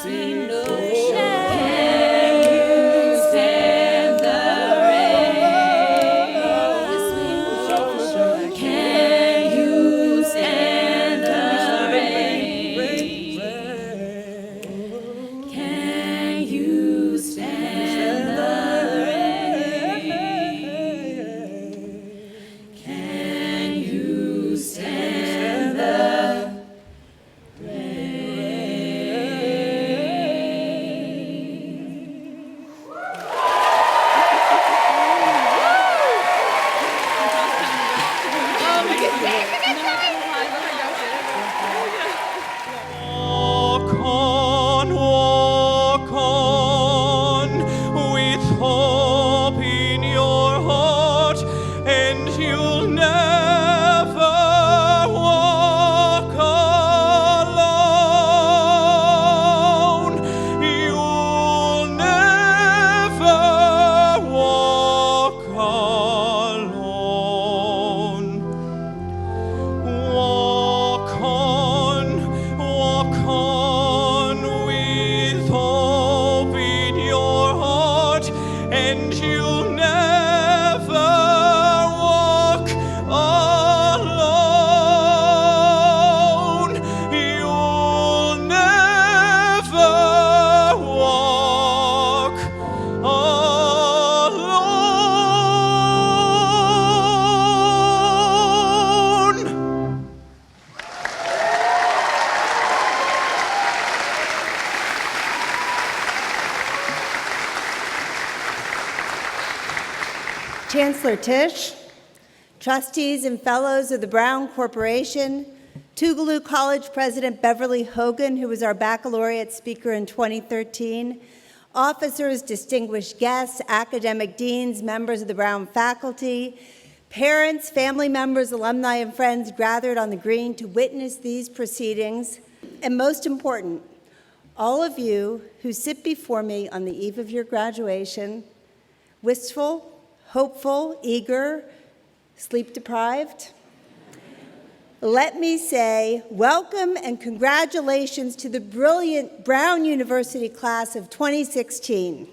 sweet ocean. Can you stand the rain? Can you stand the rain? Can you stand the rain? Can you stand the Walk on, with hope in your heart, and you'll never walk alone. You'll never walk alone. Walk on with hope in your heart, and you'll never walk alone. You'll never walk alone. Chancellor Tisch, trustees and fellows of the Brown Corporation, Tougaloo College President Beverly Hogan, who was our baccalaureate speaker in 2013, officers, distinguished guests, academic deans, members of the Brown faculty, parents, family members, alumni, and friends gathered on the green to witness these proceedings, and most important, all of you who sit before me on the eve of your graduation, wistful, hopeful, eager, sleep-deprived. Let me say welcome and congratulations to the brilliant Brown University class of 2016.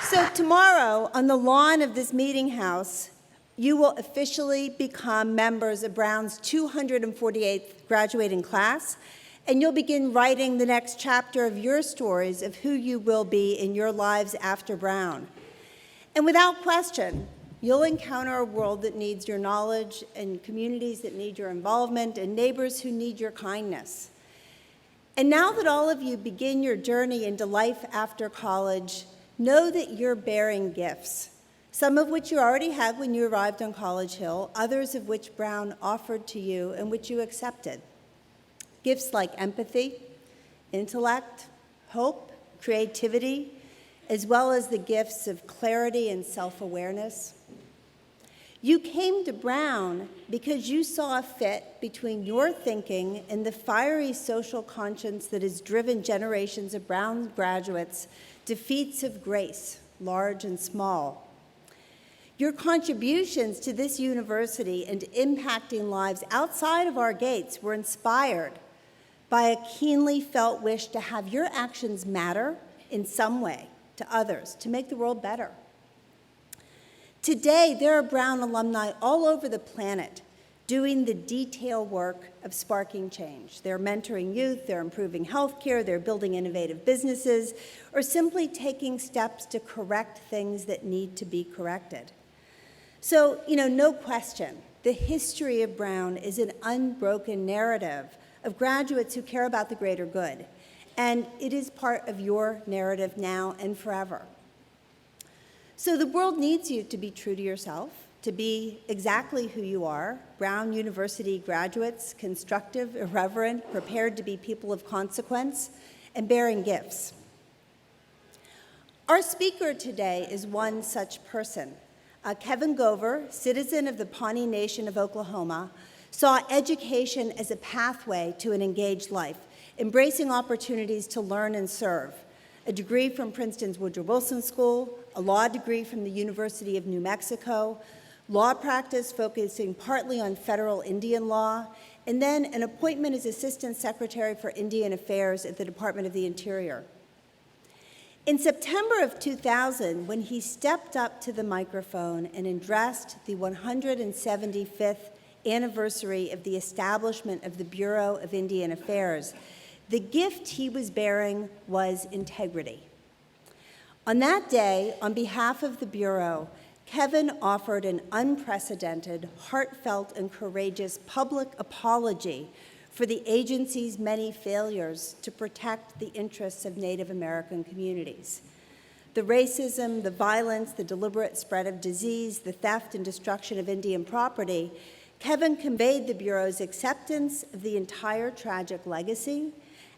So tomorrow, on the lawn of this meeting house, you will officially become members of Brown's 248th graduating class, and you'll begin writing the next chapter of your stories of who you will be in your lives after Brown. And without question, you'll encounter a world that needs your knowledge, and communities that need your involvement, and neighbors who need your kindness. And now that all of you begin your journey into life after college, know that you're bearing gifts, some of which you already had when you arrived on College Hill, others of which Brown offered to you and which you accepted. Gifts like empathy, intellect, hope, creativity, as well as the gifts of clarity and self-awareness. You came to Brown because you saw a fit between your thinking and the fiery social conscience that has driven generations of Brown graduates to feats of grace, large and small. Your contributions to this university and impacting lives outside of our gates were inspired by a keenly felt wish to have your actions matter in some way to others, to make the world better. Today, there are Brown alumni all over the planet doing the detail work of sparking change. They're mentoring youth, they're improving healthcare, they're building innovative businesses, or simply taking steps to correct things that need to be corrected. So, no question, the history of Brown is an unbroken narrative of graduates who care about the greater good. And it is part of your narrative now and forever. So the world needs you to be true to yourself, to be exactly who you are, Brown University graduates, constructive, irreverent, prepared to be people of consequence, and bearing gifts. Our speaker today is one such person. Kevin Gover, citizen of the Pawnee Nation of Oklahoma, saw education as a pathway to an engaged life, embracing opportunities to learn and serve. A degree from Princeton's Woodrow Wilson School, a law degree from the University of New Mexico, law practice focusing partly on federal Indian law, and then an appointment as Assistant Secretary for Indian Affairs at the Department of the Interior. In September of 2000, when he stepped up to the microphone and addressed the 175th anniversary of the establishment of the Bureau of Indian Affairs, the gift he was bearing was integrity. On that day, on behalf of the Bureau, Kevin offered an unprecedented, heartfelt, and courageous public apology for the agency's many failures to protect the interests of Native American communities. The racism, the violence, the deliberate spread of disease, the theft and destruction of Indian property, Kevin conveyed the Bureau's acceptance of the entire tragic legacy,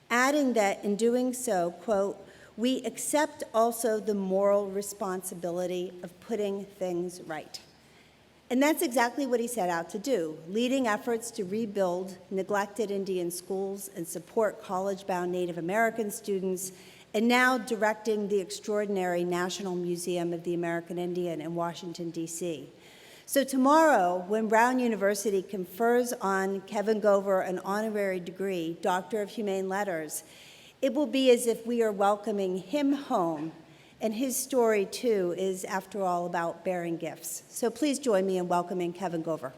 adding that in doing so, quote, "We accept also the moral responsibility of putting things right." And that's exactly what he set out to do, leading efforts to rebuild neglected Indian schools and support college-bound Native American students, and now directing the extraordinary National Museum of the American Indian in Washington, D.C. So tomorrow, when Brown University confers on Kevin Gover an honorary degree, Doctor of Humane Letters, it will be as if we are welcoming him home. And his story, too, is, after all, about bearing gifts. So please join me in welcoming Kevin Gover.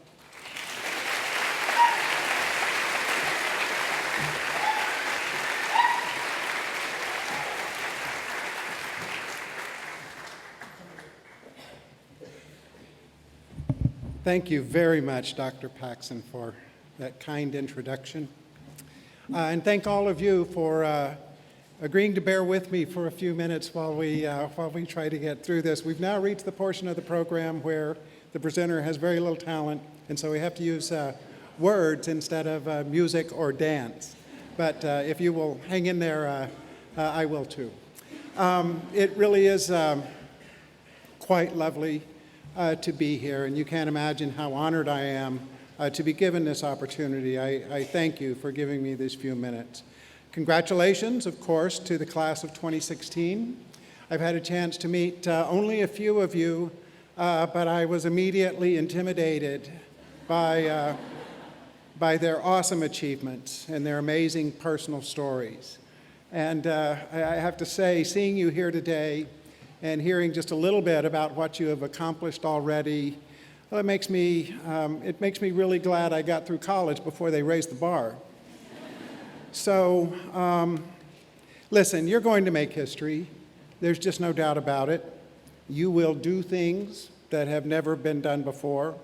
Thank you very much, Dr. Paxson, for that kind introduction. And thank all of you for agreeing to bear with me for a few minutes while we try to get through this. We've now reached the portion of the program where the presenter has very little talent, and so we have to use words instead of music or dance. But if you will hang in there, I will too. It really is quite lovely to be here, and you can't imagine how honored I am to be given this opportunity. I thank you for giving me these few minutes. Congratulations, of course, to the class of 2016. I've had a chance to meet only a few of you, but I was immediately intimidated by their awesome achievements and their amazing personal stories. And I have to say, seeing you here today and hearing just a little bit about what you have accomplished already, well, it makes me really glad I got through college before they raised the bar. So, listen, you're going to make history. There's just no doubt about it. You will do things that have never been done before.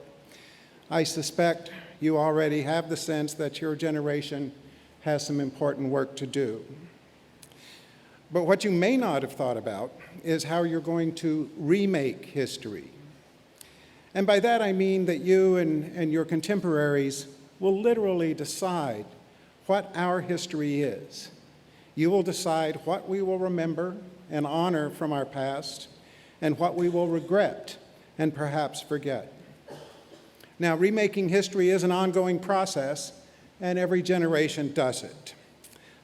I suspect you already have the sense that your generation has some important work to do. But what you may not have thought about is how you're going to remake history. And by that I mean that you and your contemporaries will literally decide what our history is. You will decide what we will remember and honor from our past and what we will regret and perhaps forget. Now, remaking history is an ongoing process, and every generation does it.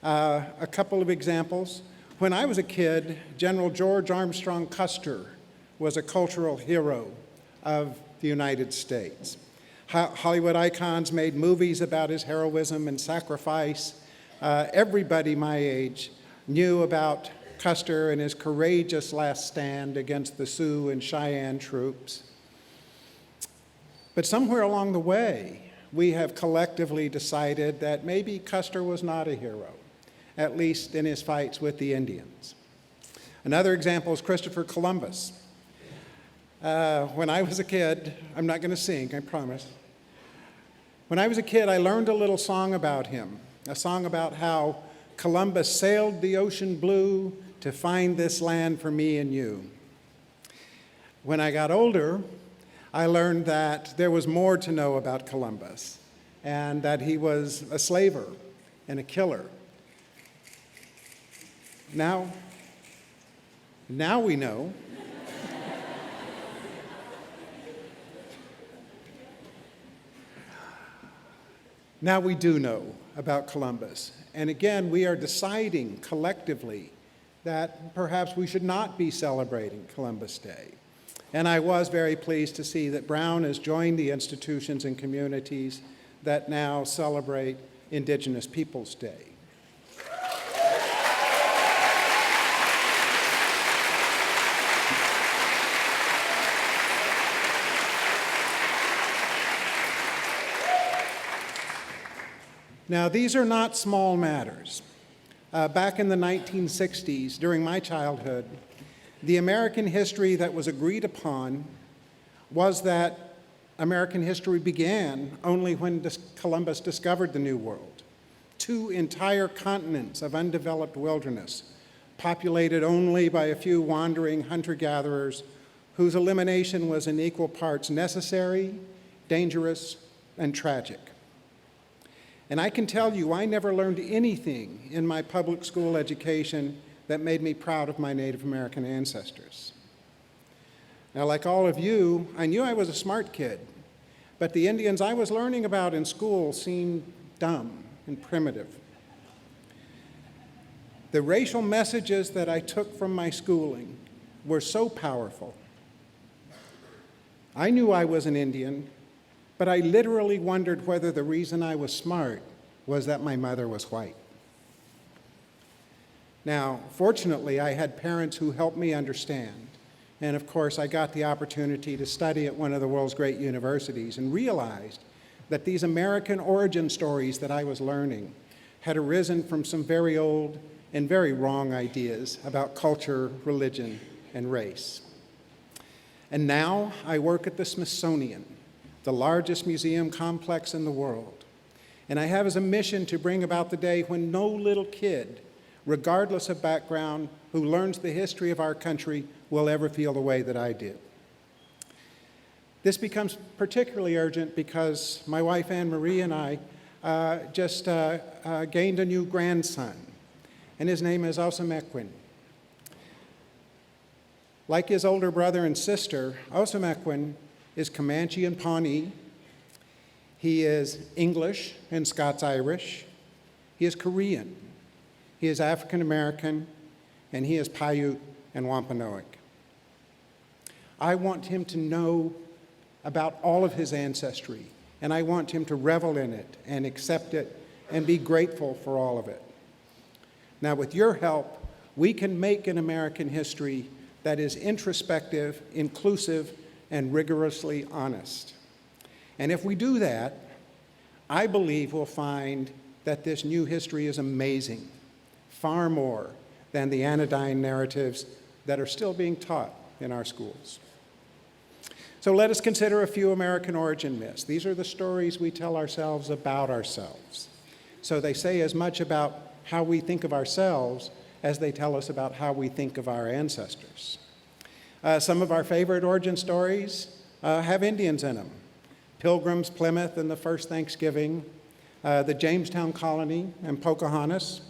A couple of examples. When I was a kid, General George Armstrong Custer was a cultural hero of the United States. Hollywood icons made movies about his heroism and sacrifice. Everybody my age knew about Custer and his courageous last stand against the Sioux and Cheyenne troops. But somewhere along the way, we have collectively decided that maybe Custer was not a hero, at least in his fights with the Indians. Another example is Christopher Columbus. When I was a kid, I'm not going to sing, I promise. When I was a kid, I learned a little song about him, a song about how Columbus sailed the ocean blue to find this land for me and you. When I got older, I learned that there was more to know about Columbus, and that he was a slaver and a killer. Now we know. Now we do know about Columbus. And again, we are deciding collectively that perhaps we should not be celebrating Columbus Day. And I was very pleased to see that Brown has joined the institutions and communities that now celebrate Indigenous Peoples Day. Now, these are not small matters. Back in the 1960s, during my childhood, the American history that was agreed upon was that American history began only when Columbus discovered the New World. 2 entire continents of undeveloped wilderness, populated only by a few wandering hunter-gatherers whose elimination was in equal parts necessary, dangerous, and tragic. And I can tell you, I never learned anything in my public school education that made me proud of my Native American ancestors. Now, like all of you, I knew I was a smart kid, but the Indians I was learning about in school seemed dumb and primitive. The racial messages that I took from my schooling were so powerful. I knew I was an Indian, but I literally wondered whether the reason I was smart was that my mother was white. Now, fortunately, I had parents who helped me understand. And of course, I got the opportunity to study at one of the world's great universities and realized that these American origin stories that I was learning had arisen from some very old and very wrong ideas about culture, religion, and race. And now I work at the Smithsonian, the largest museum complex in the world. And I have as a mission to bring about the day when no little kid, regardless of background, who learns the history of our country will ever feel the way that I did. This becomes particularly urgent because my wife Anne Marie and I just gained a new grandson, and his name is Osamequin. Like his older brother and sister, Osamequin is Comanche and Pawnee. He is English and Scots-Irish. He is Korean. He is African American, and he is Paiute and Wampanoag. I want him to know about all of his ancestry, and I want him to revel in it and accept it and be grateful for all of it. Now, with your help, we can make an American history that is introspective, inclusive, and rigorously honest. And if we do that, I believe we'll find that this new history is amazing, far more than the anodyne narratives that are still being taught in our schools. So let us consider a few American origin myths. These are the stories we tell ourselves about ourselves. So they say as much about how we think of ourselves as they tell us about how we think of our ancestors. Some of our favorite origin stories have Indians in them. Pilgrims, Plymouth, and the first Thanksgiving, the Jamestown Colony and Pocahontas,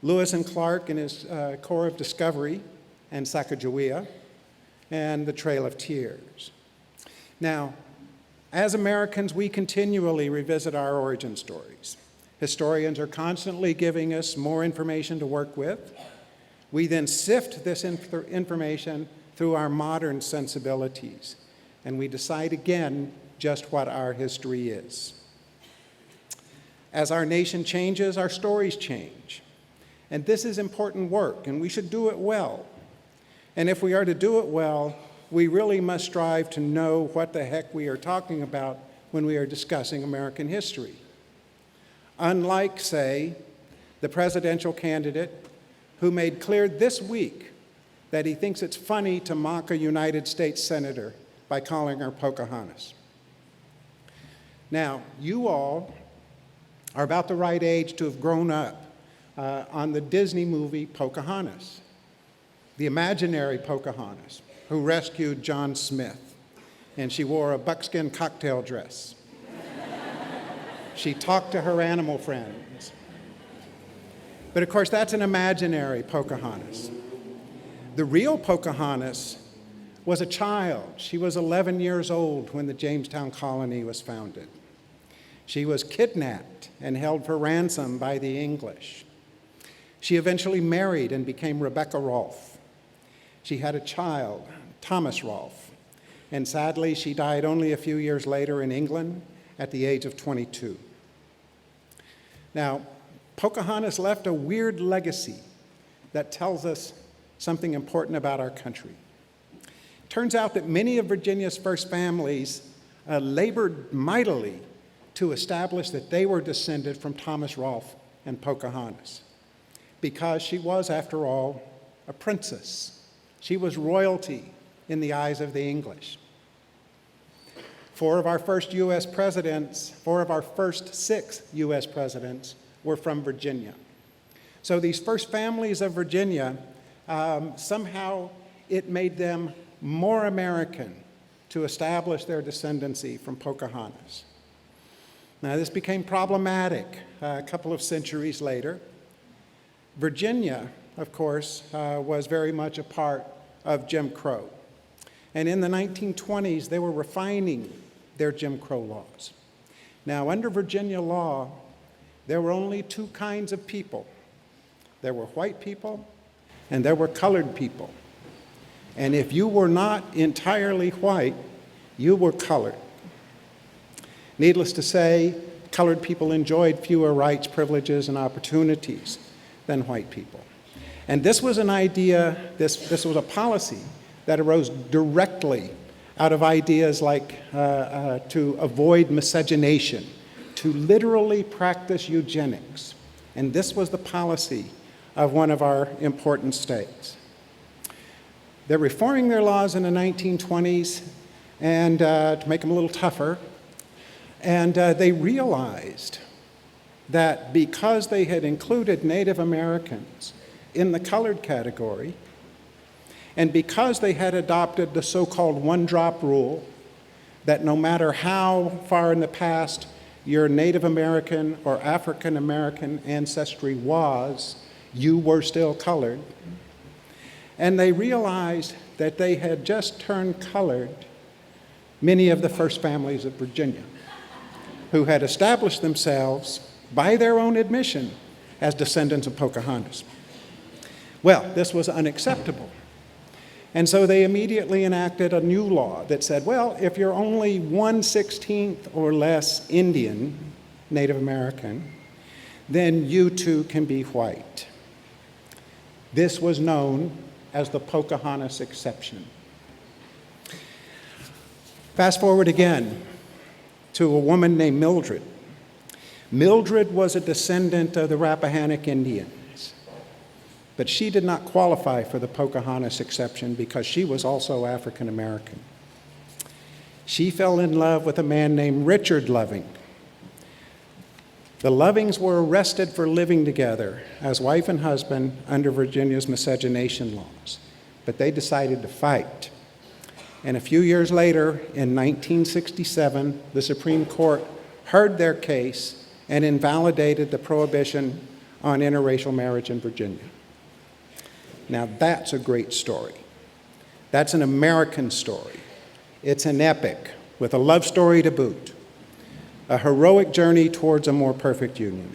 Lewis and Clark and his Corps of Discovery and Sacagawea, and the Trail of Tears. Now, as Americans, we continually revisit our origin stories. Historians are constantly giving us more information to work with. We then sift this information through our modern sensibilities, and we decide again just what our history is. As our nation changes, our stories change. And this is important work, and we should do it well. And if we are to do it well, we really must strive to know what the heck we are talking about when we are discussing American history. Unlike, say, the presidential candidate who made clear this week that he thinks it's funny to mock a United States senator by calling her Pocahontas. Now, you all are about the right age to have grown up on the Disney movie Pocahontas, the imaginary Pocahontas, who rescued John Smith, and she wore a buckskin cocktail dress. She talked to her animal friends. But of course, that's an imaginary Pocahontas. The real Pocahontas was a child. She was 11 years old when the Jamestown Colony was founded. She was kidnapped and held for ransom by the English. She eventually married and became Rebecca Rolfe. She had a child, Thomas Rolfe, and sadly, she died only a few years later in England at the age of 22. Now, Pocahontas left a weird legacy that tells us something important about our country. It turns out that many of Virginia's first families labored mightily to establish that they were descended from Thomas Rolfe and Pocahontas, because she was, after all, a princess. She was royalty in the eyes of the English. Four of our first 6 U.S. presidents were from Virginia. So these first families of Virginia, somehow it made them more American to establish their descendancy from Pocahontas. Now, this became problematic a couple of centuries later. Virginia, of course, was very much a part of Jim Crow. And in the 1920s, they were refining their Jim Crow laws. Now, under Virginia law, there were only 2 kinds of people. There were white people and there were colored people. And if you were not entirely white, you were colored. Needless to say, colored people enjoyed fewer rights, privileges, and opportunities than white people. And this was an idea, this was a policy that arose directly out of ideas like to avoid miscegenation, to literally practice eugenics. And this was the policy of one of our important states. They're reforming their laws in the 1920s and to make them a little tougher. And they realized that because they had included Native Americans in the colored category, and because they had adopted the so-called one-drop rule, that no matter how far in the past your Native American or African American ancestry was, you were still colored. And they realized that they had just turned colored many of the first families of Virginia, who had established themselves, by their own admission, as descendants of Pocahontas. Well, this was unacceptable. And so they immediately enacted a new law that said, well, if you're only 1/16 or less Indian, Native American, then you too can be white. This was known as the Pocahontas exception. Fast forward again to a woman named Mildred. Mildred was a descendant of the Rappahannock Indians, but she did not qualify for the Pocahontas exception because she was also African American. She fell in love with a man named Richard Loving. The Lovings were arrested for living together as wife and husband under Virginia's miscegenation laws, but they decided to fight. And a few years later, in 1967, the Supreme Court heard their case and invalidated the prohibition on interracial marriage in Virginia. Now that's a great story. That's an American story. It's an epic with a love story to boot, a heroic journey towards a more perfect union.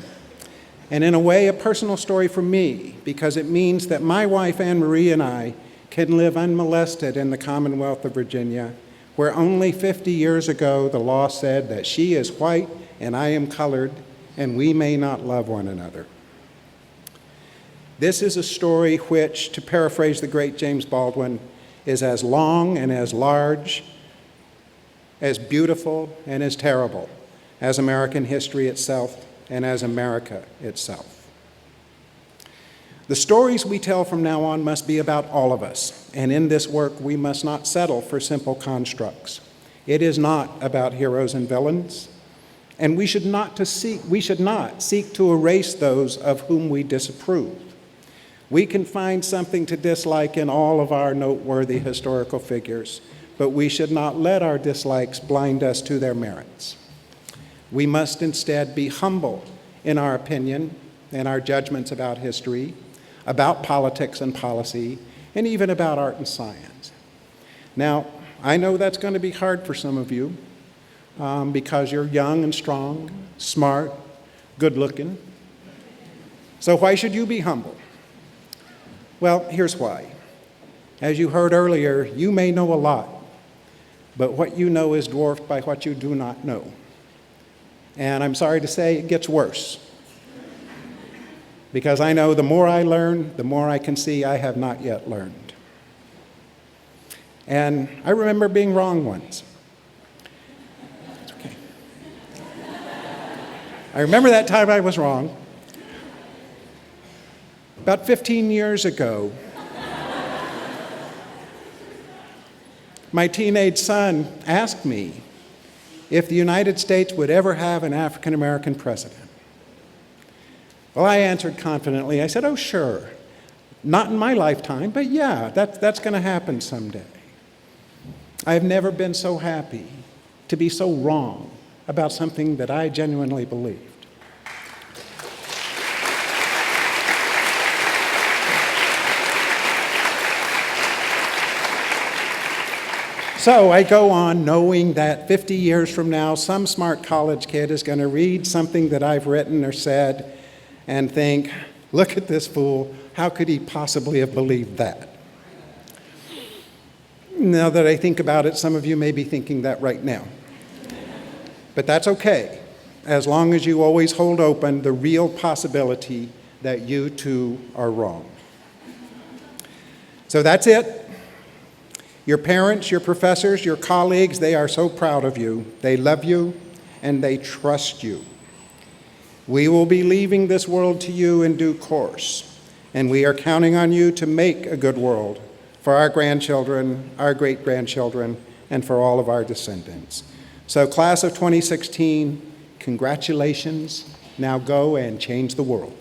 And in a way, a personal story for me, because it means that my wife, Anne Marie, and I can live unmolested in the Commonwealth of Virginia, where only 50 years ago the law said that she is white and I am colored, and we may not love one another. This is a story which, to paraphrase the great James Baldwin, is as long and as large, as beautiful and as terrible as American history itself and as America itself. The stories we tell from now on must be about all of us, and in this work we must not settle for simple constructs. It is not about heroes and villains, and we should not seek to erase those of whom we disapprove. We can find something to dislike in all of our noteworthy historical figures, but we should not let our dislikes blind us to their merits. We must instead be humble in our opinion and our judgments about history, about politics and policy, and even about art and science. Now, I know that's going to be hard for some of you because you're young and strong, smart, good-looking. So why should you be humble? Well, here's why. As you heard earlier, you may know a lot, but what you know is dwarfed by what you do not know. And I'm sorry to say it gets worse. Because I know the more I learn, the more I can see I have not yet learned. And I remember being wrong once. It's okay. I remember that time I was wrong. About 15 years ago, my teenage son asked me if the United States would ever have an African American president. Well, I answered confidently. I said, oh, sure. Not in my lifetime, but yeah, that's going to happen someday. I've never been so happy to be so wrong about something that I genuinely believed. So I go on knowing that 50 years from now, some smart college kid is going to read something that I've written or said and think, look at this fool, how could he possibly have believed that? Now that I think about it, some of you may be thinking that right now. But that's okay, as long as you always hold open the real possibility that you too are wrong. So that's it. Your parents, your professors, your colleagues, they are so proud of you. They love you and they trust you. We will be leaving this world to you in due course, and we are counting on you to make a good world for our grandchildren, our great-grandchildren, and for all of our descendants. So class of 2016, congratulations. Now go and change the world.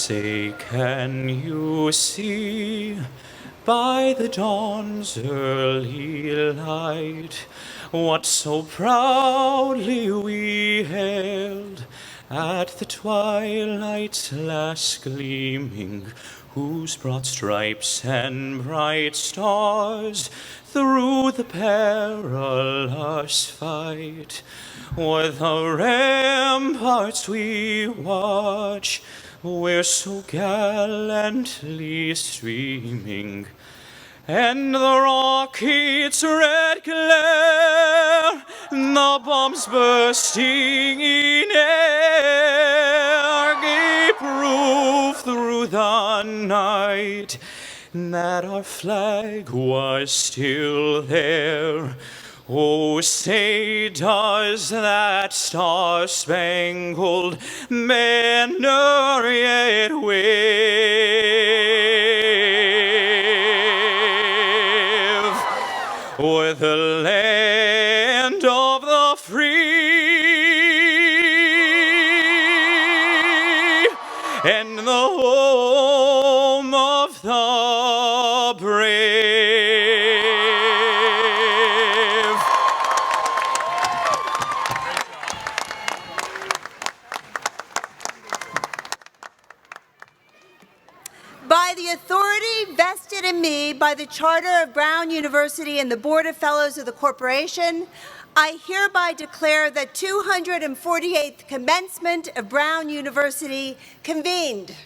say, can you see by the dawn's early light what so proudly we hailed at the twilight's last gleaming, whose broad stripes and bright stars through the perilous fight o'er the ramparts we watch, were so gallantly streaming, and the rocket's red glare, the bombs bursting in air, gave proof through the night that our flag was still there. Oh, say does that star-spangled banner yet wave o'er the land of the free and the home of the brave? By the authority vested in me by the Charter of Brown University and the Board of Fellows of the Corporation, I hereby declare the 248th Commencement of Brown University convened.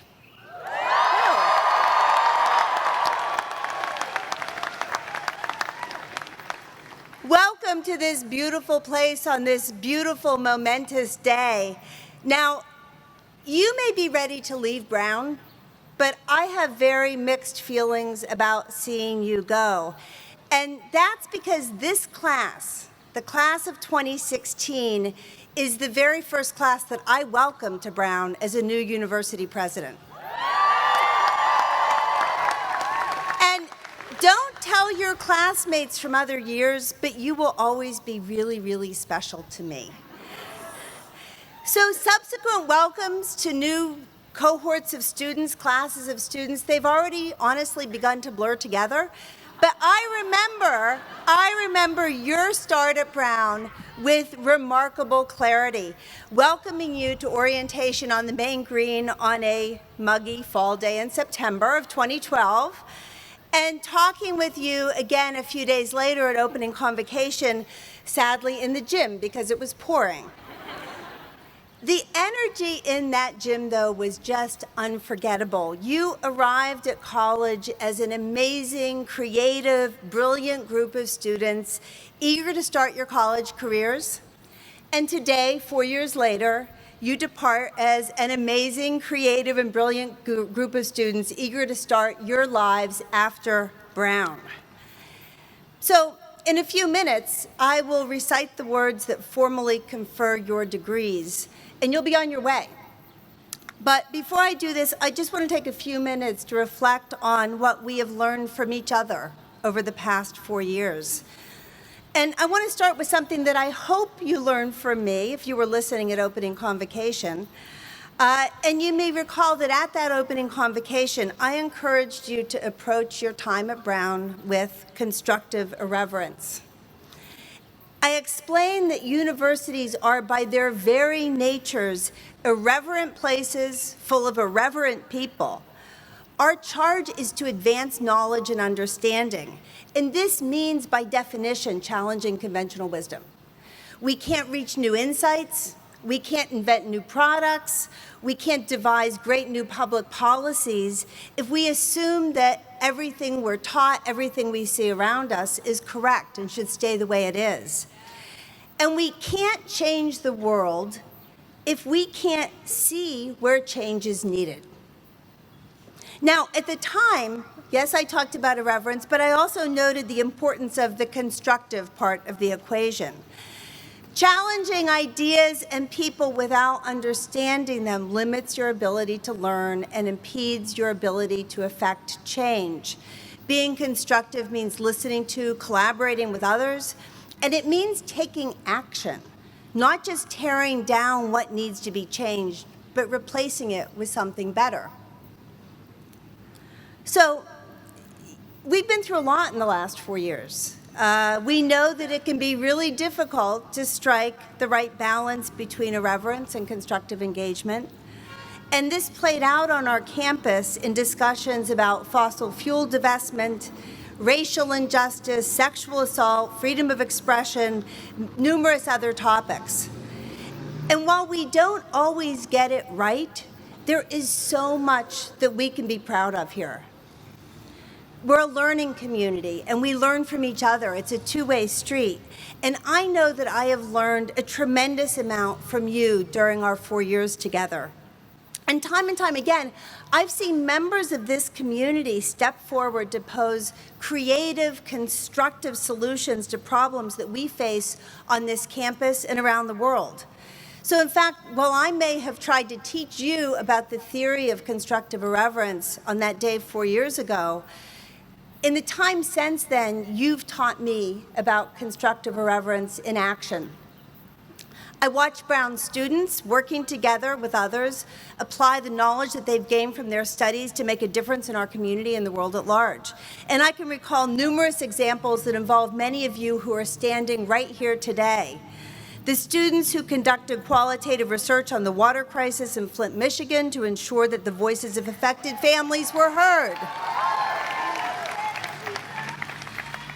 Welcome to this beautiful place on this beautiful, momentous day. Now, you may be ready to leave Brown, but I have very mixed feelings about seeing you go. And that's because this class, the class of 2016, is the very first class that I welcomed to Brown as a new university president. And don't tell your classmates from other years, but you will always be really, really special to me. So subsequent welcomes to new cohorts of students, classes of students, they've already honestly begun to blur together. But I remember your start at Brown with remarkable clarity, welcoming you to orientation on the main green on a muggy fall day in September of 2012, and talking with you again a few days later at opening convocation, sadly in the gym because it was pouring. The energy in that gym, though, was just unforgettable. You arrived at college as an amazing, creative, brilliant group of students, eager to start your college careers. And today, 4 years later, you depart as an amazing, creative, and brilliant group of students, eager to start your lives after Brown. So, in a few minutes, I will recite the words that formally confer your degrees, and you'll be on your way. But before I do this, I just want to take a few minutes to reflect on what we have learned from each other over the past 4 years. And I want to start with something that I hope you learned from me if you were listening at opening convocation. And you may recall that at that opening convocation, I encouraged you to approach your time at Brown with constructive irreverence. I explained that universities are, by their very natures, irreverent places full of irreverent people. Our charge is to advance knowledge and understanding, and this means, by definition, challenging conventional wisdom. We can't reach new insights, we can't invent new products, we can't devise great new public policies if we assume that everything we're taught, everything we see around us is correct and should stay the way it is. And we can't change the world if we can't see where change is needed. Now, at the time, yes, I talked about irreverence, but I also noted the importance of the constructive part of the equation. Challenging ideas and people without understanding them limits your ability to learn and impedes your ability to affect change. Being constructive means listening to, collaborating with others, and it means taking action, not just tearing down what needs to be changed, but replacing it with something better. So we've been through a lot in the last 4 years. We know that it can be really difficult to strike the right balance between irreverence and constructive engagement. And this played out on our campus in discussions about fossil fuel divestment, racial injustice, sexual assault, freedom of expression, numerous other topics. And while we don't always get it right, there is so much that we can be proud of here. We're a learning community, and we learn from each other. It's a two-way street. And I know that I have learned a tremendous amount from you during our 4 years together. And time again, I've seen members of this community step forward to pose creative, constructive solutions to problems that we face on this campus and around the world. So in fact, while I may have tried to teach you about the theory of constructive irreverence on that day 4 years ago, in the time since then, you've taught me about constructive irreverence in action. I watch Brown students working together with others apply the knowledge that they've gained from their studies to make a difference in our community and the world at large. And I can recall numerous examples that involve many of you who are standing right here today. The students who conducted qualitative research on the water crisis in Flint, Michigan to ensure that the voices of affected families were heard.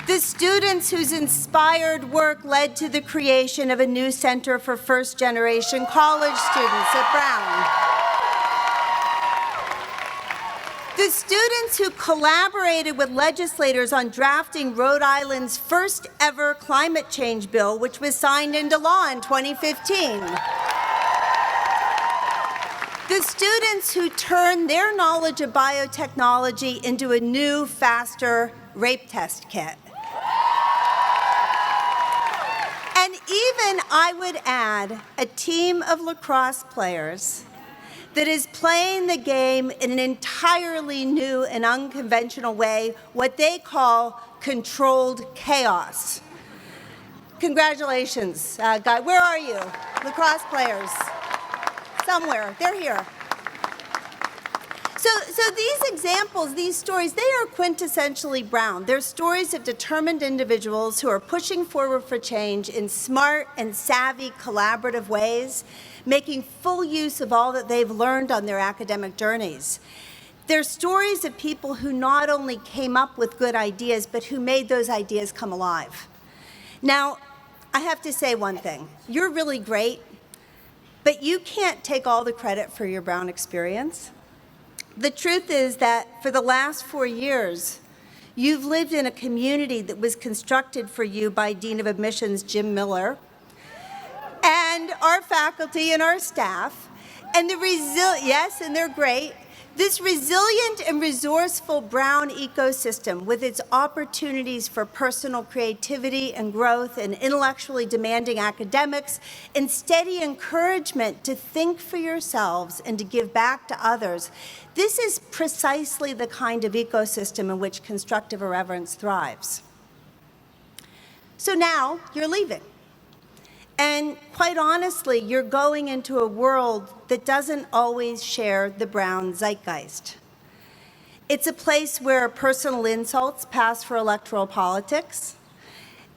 The students whose inspired work led to the creation of a new center for first-generation college students at Brown. The students who collaborated with legislators on drafting Rhode Island's first ever climate change bill, which was signed into law in 2015. The students who turned their knowledge of biotechnology into a new, faster rape test kit. And even, I would add, a team of lacrosse players that is playing the game in an entirely new and unconventional way, what they call controlled chaos. Congratulations, guys. Where are you? Lacrosse players. Somewhere. They're here. So these examples, these stories, they are quintessentially Brown. They're stories of determined individuals who are pushing forward for change in smart and savvy collaborative ways, making full use of all that they've learned on their academic journeys. They're stories of people who not only came up with good ideas, but who made those ideas come alive. Now, I have to say one thing. You're really great, but you can't take all the credit for your Brown experience. The truth is that for the last 4 years, you've lived in a community that was constructed for you by Dean of Admissions Jim Miller and our faculty and our staff, and yes, and they're great. This resilient and resourceful Brown ecosystem with its opportunities for personal creativity and growth and intellectually demanding academics and steady encouragement to think for yourselves and to give back to others, this is precisely the kind of ecosystem in which constructive irreverence thrives. So now you're leaving. And quite honestly, you're going into a world that doesn't always share the Brown zeitgeist. It's a place where personal insults pass for electoral politics,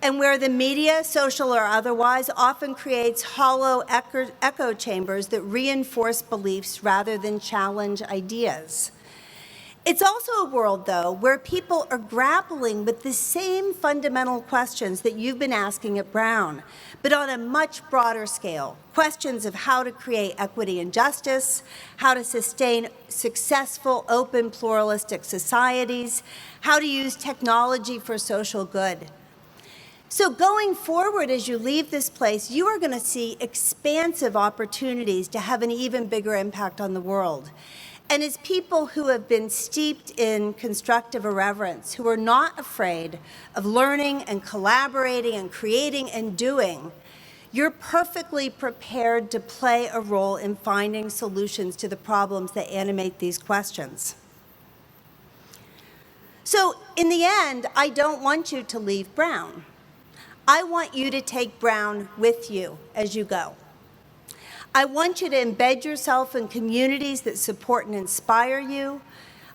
and where the media, social or otherwise, often creates hollow echo chambers that reinforce beliefs rather than challenge ideas. It's also a world, though, where people are grappling with the same fundamental questions that you've been asking at Brown, but on a much broader scale. Questions of how to create equity and justice, how to sustain successful, open, pluralistic societies, how to use technology for social good. So going forward, as you leave this place, you are going to see expansive opportunities to have an even bigger impact on the world. And as people who have been steeped in constructive irreverence, who are not afraid of learning and collaborating and creating and doing, you're perfectly prepared to play a role in finding solutions to the problems that animate these questions. So in the end, I don't want you to leave Brown. I want you to take Brown with you as you go. I want you to embed yourself in communities that support and inspire you.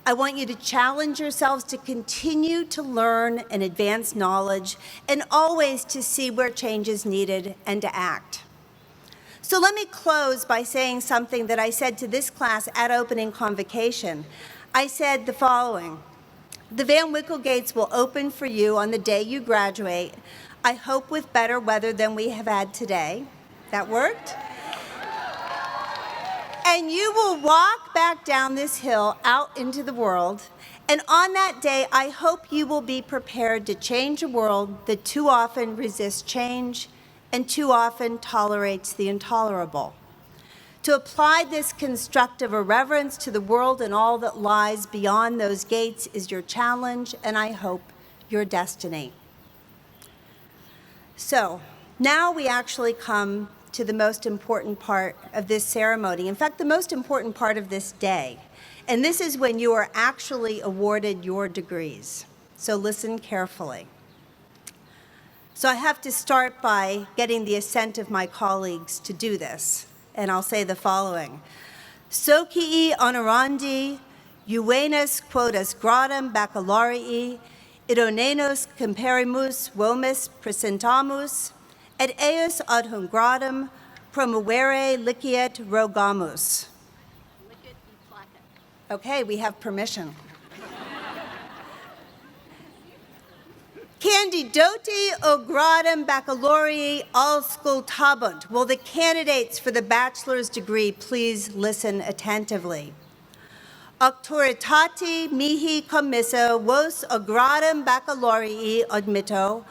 I want you to challenge yourselves to continue to learn and advance knowledge, and always to see where change is needed and to act. So let me close by saying something that I said to this class at opening convocation. I said the following: the Van Wickle gates will open for you on the day you graduate, I hope with better weather than we have had today. That worked? And you will walk back down this hill out into the world, and on that day, I hope you will be prepared to change a world that too often resists change and too often tolerates the intolerable. To apply this constructive irreverence to the world and all that lies beyond those gates is your challenge, and I hope your destiny. So, now we actually come to the most important part of this ceremony. In fact, the most important part of this day. And this is when you are actually awarded your degrees. So listen carefully. So I have to start by getting the assent of my colleagues to do this. And I'll say the following: Socii honorandi, juvenes quotas gradum baccalaureae, idonenos comperimus vomis presentamus, et eus ad hum gradum promovere liceat rogamus. Okay, we have permission. Candidoti o gradum baccalaureae auscultabunt. Will the candidates for the bachelor's degree please listen attentively? Auctoritati mihi commisso vos o gradum baccalaureae admitto,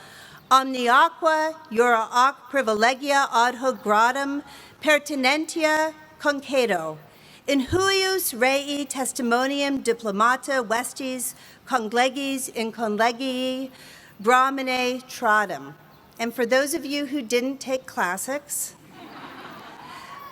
omniaqua jura ac privilegia ad hoc gradum pertinentia concedo, in huius rei testimonium diplomata vestis conglegis in conlegii Brahmane tradum. And for those of you who didn't take classics,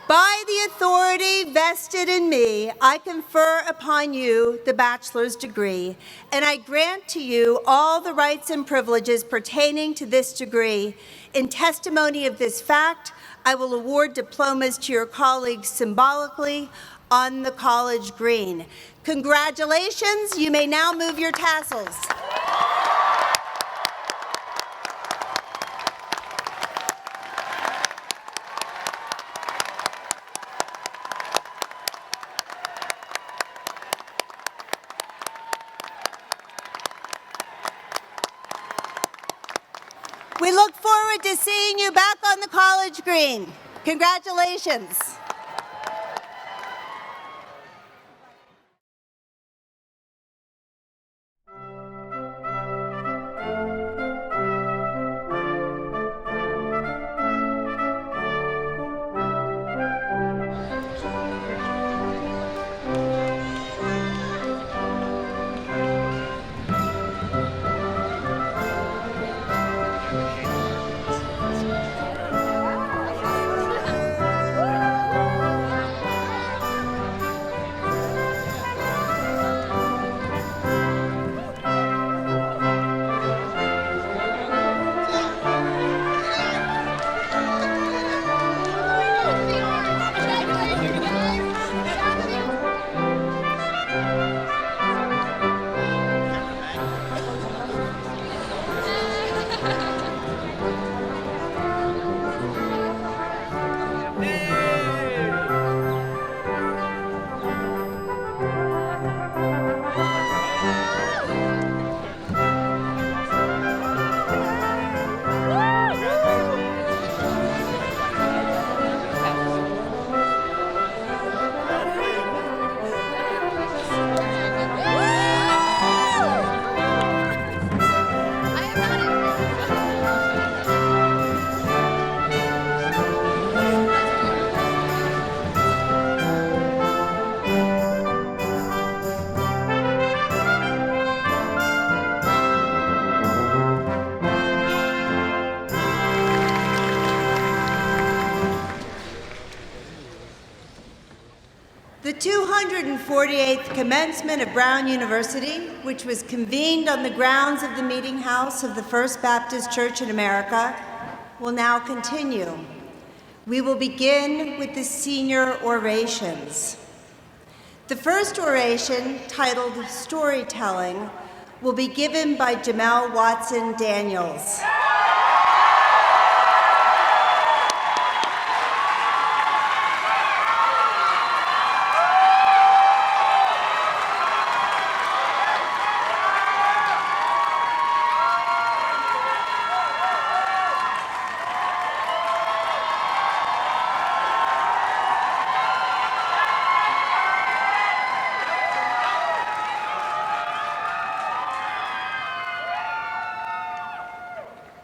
by the authority vested in me, I confer upon you the bachelor's degree, and I grant to you all the rights and privileges pertaining to this degree. In testimony of this fact, I will award diplomas to your colleagues symbolically on the college green. Congratulations, you may now move your tassels. We look forward to seeing you back on the college green. Congratulations. The 248th commencement of Brown University, which was convened on the grounds of the Meeting House of the First Baptist Church in America, will now continue. We will begin with the senior orations. The first oration, titled Storytelling, will be given by Jamel Watson Daniels.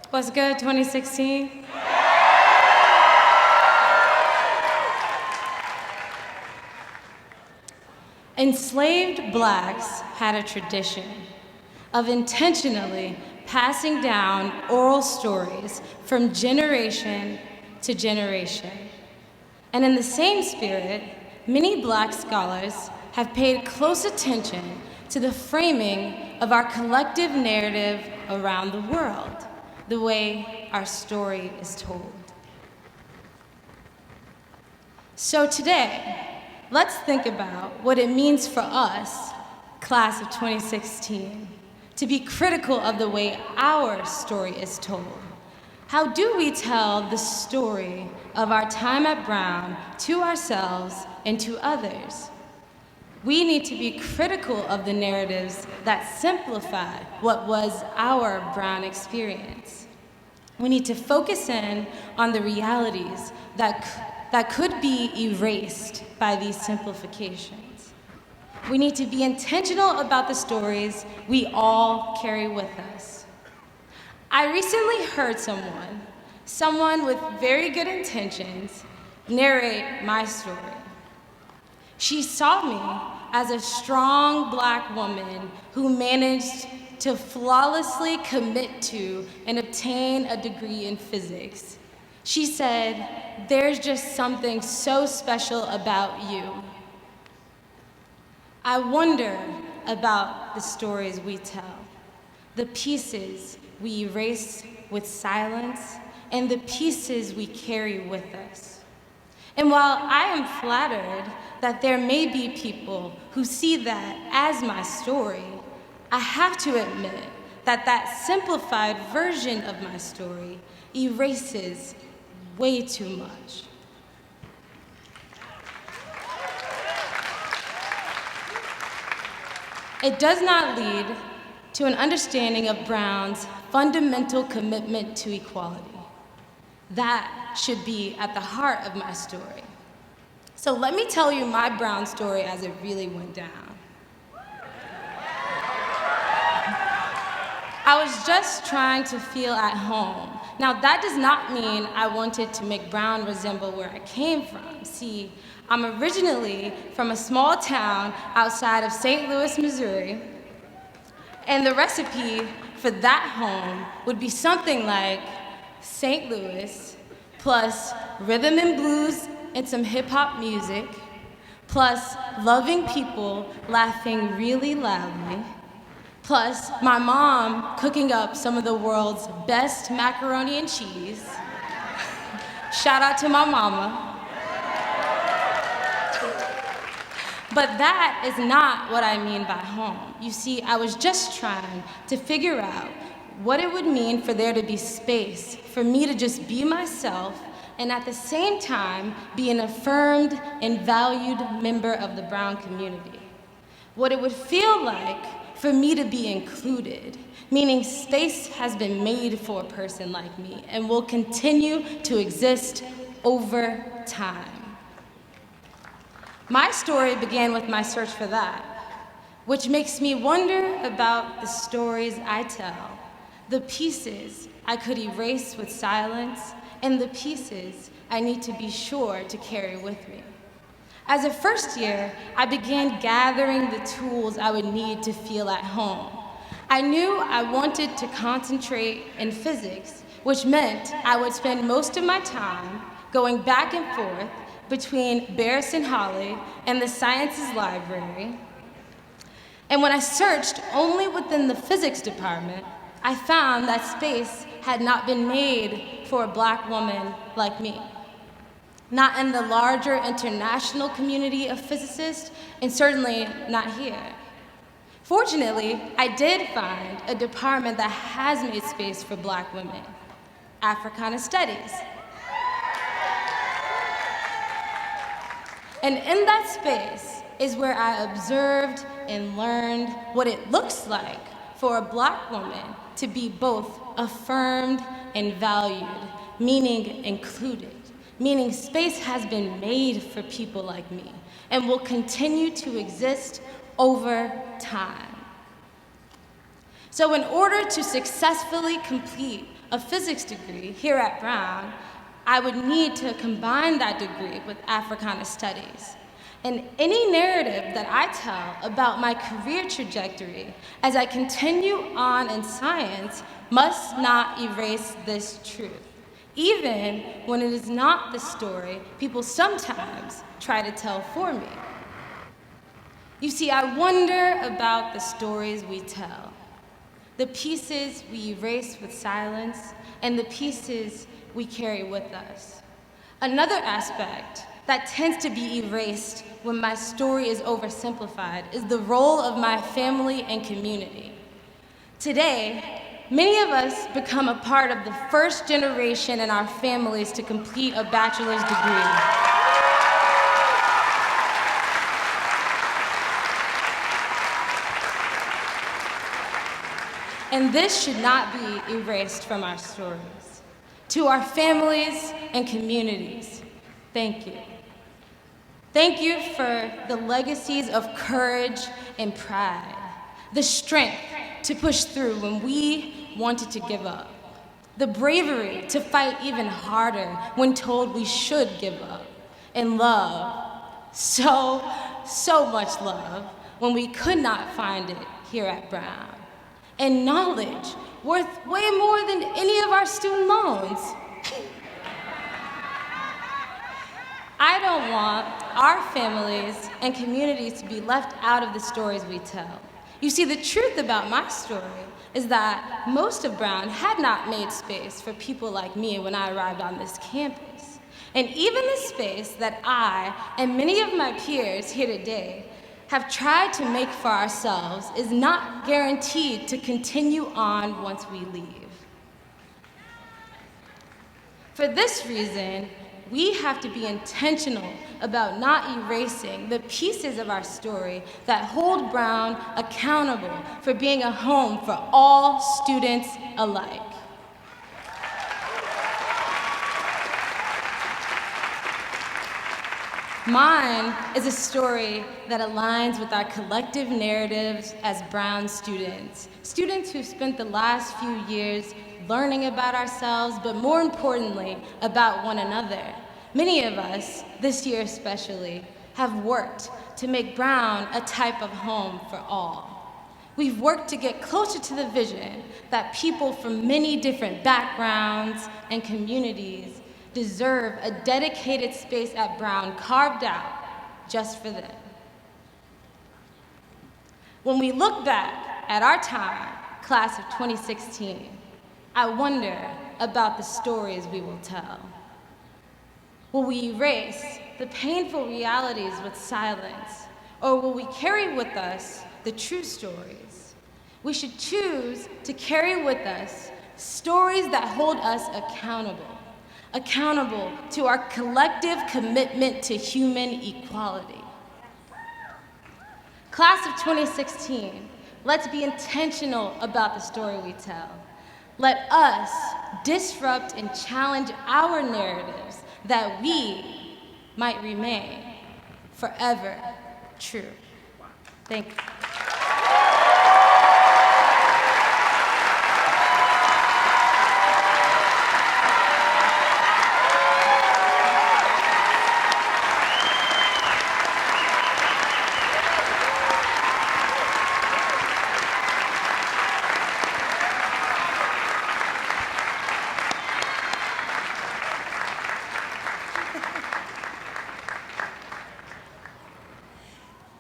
What's good, 2016? Enslaved blacks had a tradition of intentionally passing down oral stories from generation to generation. And in the same spirit, many black scholars have paid close attention to the framing of our collective narrative around the world, the way our story is told. So today, let's think about what it means for us, class of 2016, to be critical of the way our story is told. How do we tell the story of our time at Brown to ourselves and to others? We need to be critical of the narratives that simplify what was our Brown experience. We need to focus in on the realities that could be erased by these simplifications. We need to be intentional about the stories we all carry with us. I recently heard someone with very good intentions, narrate my story. She saw me as a strong black woman who managed to flawlessly commit to and obtain a degree in physics. She said, "There's just something so special about you." I wonder about the stories we tell, the pieces we erase with silence, and the pieces we carry with us. And while I am flattered that there may be people who see that as my story, I have to admit that that simplified version of my story erases way too much. It does not lead to an understanding of Brown's fundamental commitment to equality. That should be at the heart of my story. So let me tell you my Brown story as it really went down. I was just trying to feel at home. Now, that does not mean I wanted to make Brown resemble where I came from. See, I'm originally from a small town outside of St. Louis, Missouri, and the recipe for that home would be something like St. Louis plus rhythm and blues and some hip-hop music, plus loving people laughing really loudly, plus my mom cooking up some of the world's best macaroni and cheese. Shout out to my mama. But that is not what I mean by home. You see, I was just trying to figure out what it would mean for there to be space for me to just be myself and at the same time be an affirmed and valued member of the Brown community. What it would feel like for me to be included, meaning space has been made for a person like me and will continue to exist over time. My story began with my search for that, which makes me wonder about the stories I tell, the pieces I could erase with silence, and the pieces I need to be sure to carry with me. As a first year, I began gathering the tools I would need to feel at home. I knew I wanted to concentrate in physics, which meant I would spend most of my time going back and forth between Barris and Holly and the Sciences Library. And when I searched only within the physics department, I found that space had not been made for a black woman like me. not in the larger international community of physicists, and certainly not here. Fortunately, I did find a department that has made space for Black women, Africana Studies. And in that space is where I observed and learned what it looks like for a Black woman to be both affirmed and valued, meaning included, meaning space has been made for people like me and will continue to exist over time. So in order to successfully complete a physics degree here at Brown, I would need to combine that degree with Africana Studies. And any narrative that I tell about my career trajectory as I continue on in science must not erase this truth, even when it is not the story people sometimes try to tell for me. You see, I wonder about the stories we tell, the pieces we erase with silence, and the pieces we carry with us. Another aspect that tends to be erased when my story is oversimplified is the role of my family and community. Today, many of us become a part of the first generation in our families to complete a bachelor's degree. And this should not be erased from our stories. To our families and communities, thank you. Thank you for the legacies of courage and pride, the strength to push through when we wanted to give up, the bravery to fight even harder when told we should give up, and love, so much love when we could not find it here at Brown. And knowledge, worth way more than any of our student loans. I don't want our families and communities to be left out of the stories we tell. You see, the truth about my story is that most of Brown had not made space for people like me when I arrived on this campus. And even the space that I and many of my peers here today have tried to make for ourselves is not guaranteed to continue on once we leave. For this reason, we have to be intentional about not erasing the pieces of our story that hold Brown accountable for being a home for all students alike. Mine is a story that aligns with our collective narratives as Brown students, students who spent the last few years learning about ourselves, but more importantly, about one another. Many of us, this year especially, have worked to make Brown a type of home for all. We've worked to get closer to the vision that people from many different backgrounds and communities deserve a dedicated space at Brown carved out just for them. When we look back at our time, class of 2016, I wonder about the stories we will tell. Will we erase the painful realities with silence, or will we carry with us the true stories? We should choose to carry with us stories that hold us accountable to our collective commitment to human equality. Class of 2016, let's be intentional about the story we tell. Let us disrupt and challenge our narratives that we might remain forever true. Thank you.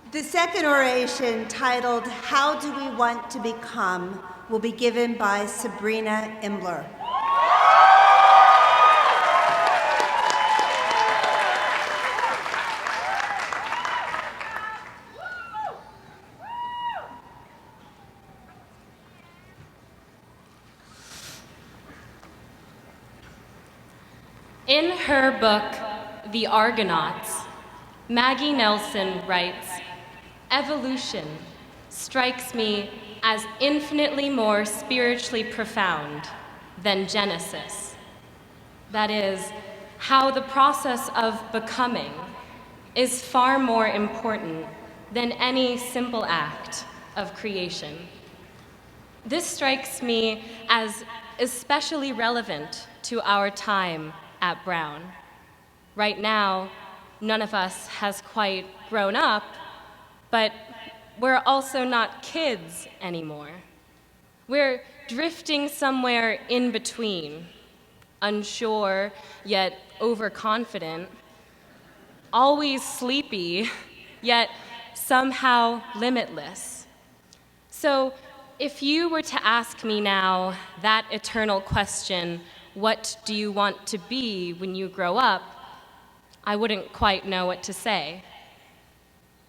The second oration, titled "How Do We Want to Become?" will be given by Sabrina Imler. In her book, The Argonauts, Maggie Nelson writes, "Evolution strikes me as infinitely more spiritually profound than Genesis. That is, how the process of becoming is far more important than any simple act of creation." This strikes me as especially relevant to our time at Brown. Right now, none of us has quite grown up, but we're also not kids anymore. We're drifting somewhere in between, unsure yet overconfident, always sleepy yet somehow limitless. So if you were to ask me now that eternal question, what do you want to be when you grow up? I wouldn't quite know what to say.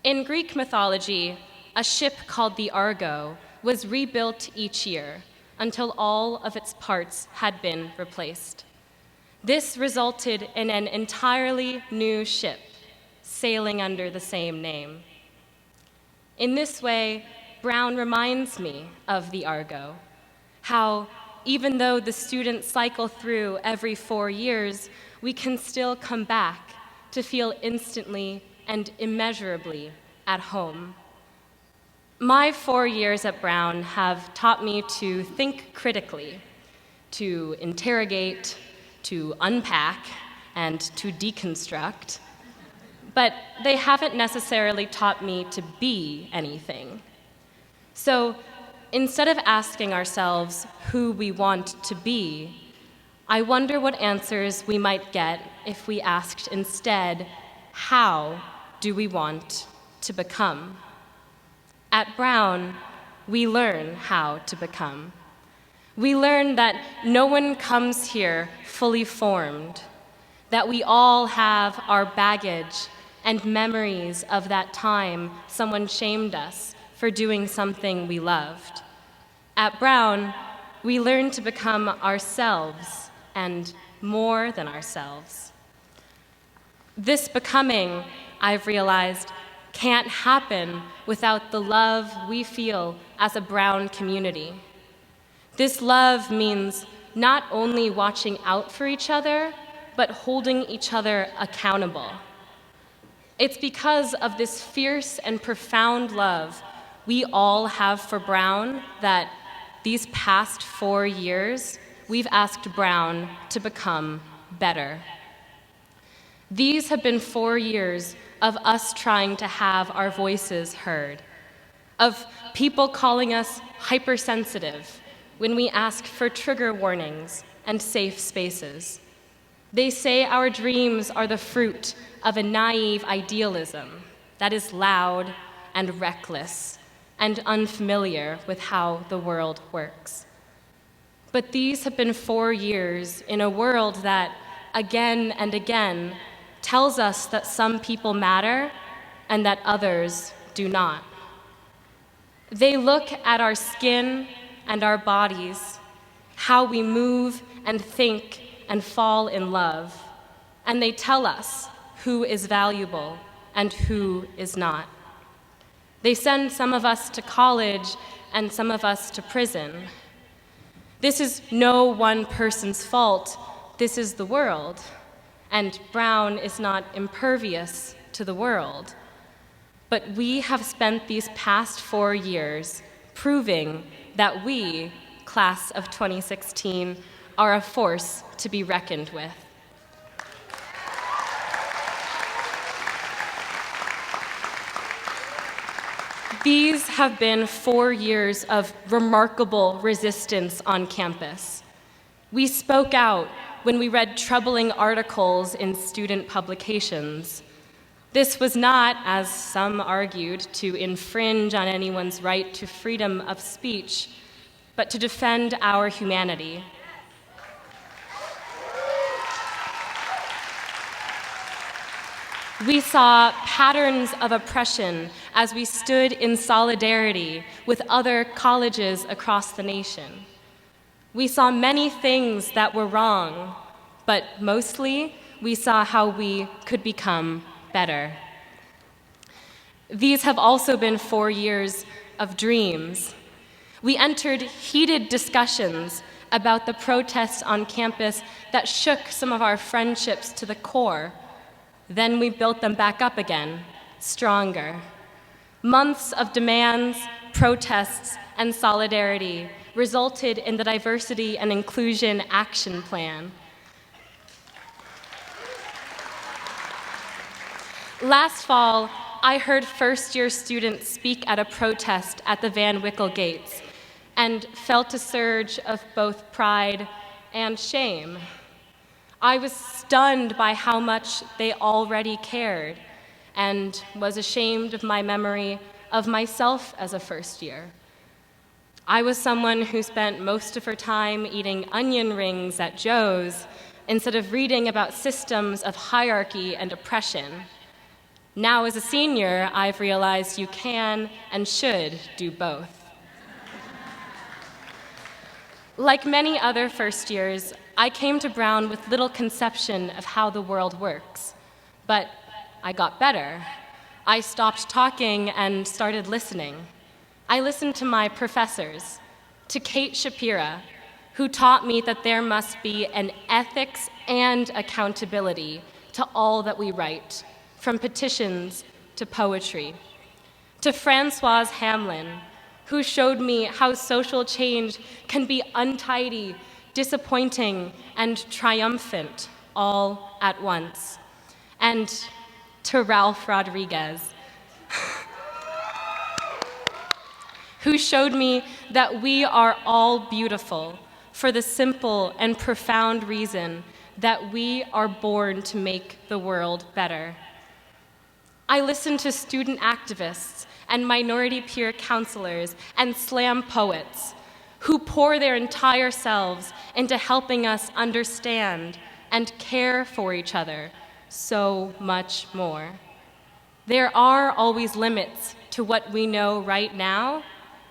In Greek mythology, a ship called the Argo was rebuilt each year until all of its parts had been replaced. This resulted in an entirely new ship sailing under the same name. In this way, Brown reminds me of the Argo, how even though the students cycle through every 4 years, we can still come back to feel instantly and immeasurably at home. My 4 years at Brown have taught me to think critically, to interrogate, to unpack, and to deconstruct, but they haven't necessarily taught me to be anything. So instead of asking ourselves who we want to be, I wonder what answers we might get if we asked instead, how do we want to become? At Brown, we learn how to become. We learn that no one comes here fully formed, that we all have our baggage and memories of that time someone shamed us for doing something we loved. At Brown, we learn to become ourselves and more than ourselves. This becoming, I've realized, can't happen without the love we feel as a Brown community. This love means not only watching out for each other, but holding each other accountable. It's because of this fierce and profound love we all have for Brown that these past 4 years, we've asked Brown to become better. These have been 4 years of us trying to have our voices heard, of people calling us hypersensitive when we ask for trigger warnings and safe spaces. They say our dreams are the fruit of a naive idealism that is loud and reckless and unfamiliar with how the world works. But these have been 4 years in a world that, again and again, tells us that some people matter and that others do not. They look at our skin and our bodies, how we move and think and fall in love, and they tell us who is valuable and who is not. They send some of us to college and some of us to prison. This is no one person's fault. This is the world. And Brown is not impervious to the world. But we have spent these past 4 years proving that we, class of 2016, are a force to be reckoned with. These have been 4 years of remarkable resistance on campus. We spoke out when we read troubling articles in student publications. This was not, as some argued, to infringe on anyone's right to freedom of speech, but to defend our humanity. We saw patterns of oppression as we stood in solidarity with other colleges across the nation. We saw many things that were wrong, but mostly we saw how we could become better. These have also been 4 years of dreams. We entered heated discussions about the protests on campus that shook some of our friendships to the core. Then we built them back up again, stronger. Months of demands, protests, and solidarity resulted in the Diversity and Inclusion Action Plan. Last fall, I heard first-year students speak at a protest at the Van Wickle gates and felt a surge of both pride and shame. I was stunned by how much they already cared and was ashamed of my memory of myself as a first year. I was someone who spent most of her time eating onion rings at Joe's instead of reading about systems of hierarchy and oppression. Now, as a senior, I've realized you can and should do both. Like many other first years, I came to Brown with little conception of how the world works. But I got better. I stopped talking and started listening. I listened to my professors, to Kate Shapira, who taught me that there must be an ethics and accountability to all that we write, from petitions to poetry, to Francoise Hamlin, who showed me how social change can be untidy, disappointing, and triumphant all at once, and to Ralph Rodriguez, who showed me that we are all beautiful for the simple and profound reason that we are born to make the world better. I listened to student activists and minority peer counselors and slam poets who pour their entire selves into helping us understand and care for each other so much more. There are always limits to what we know right now,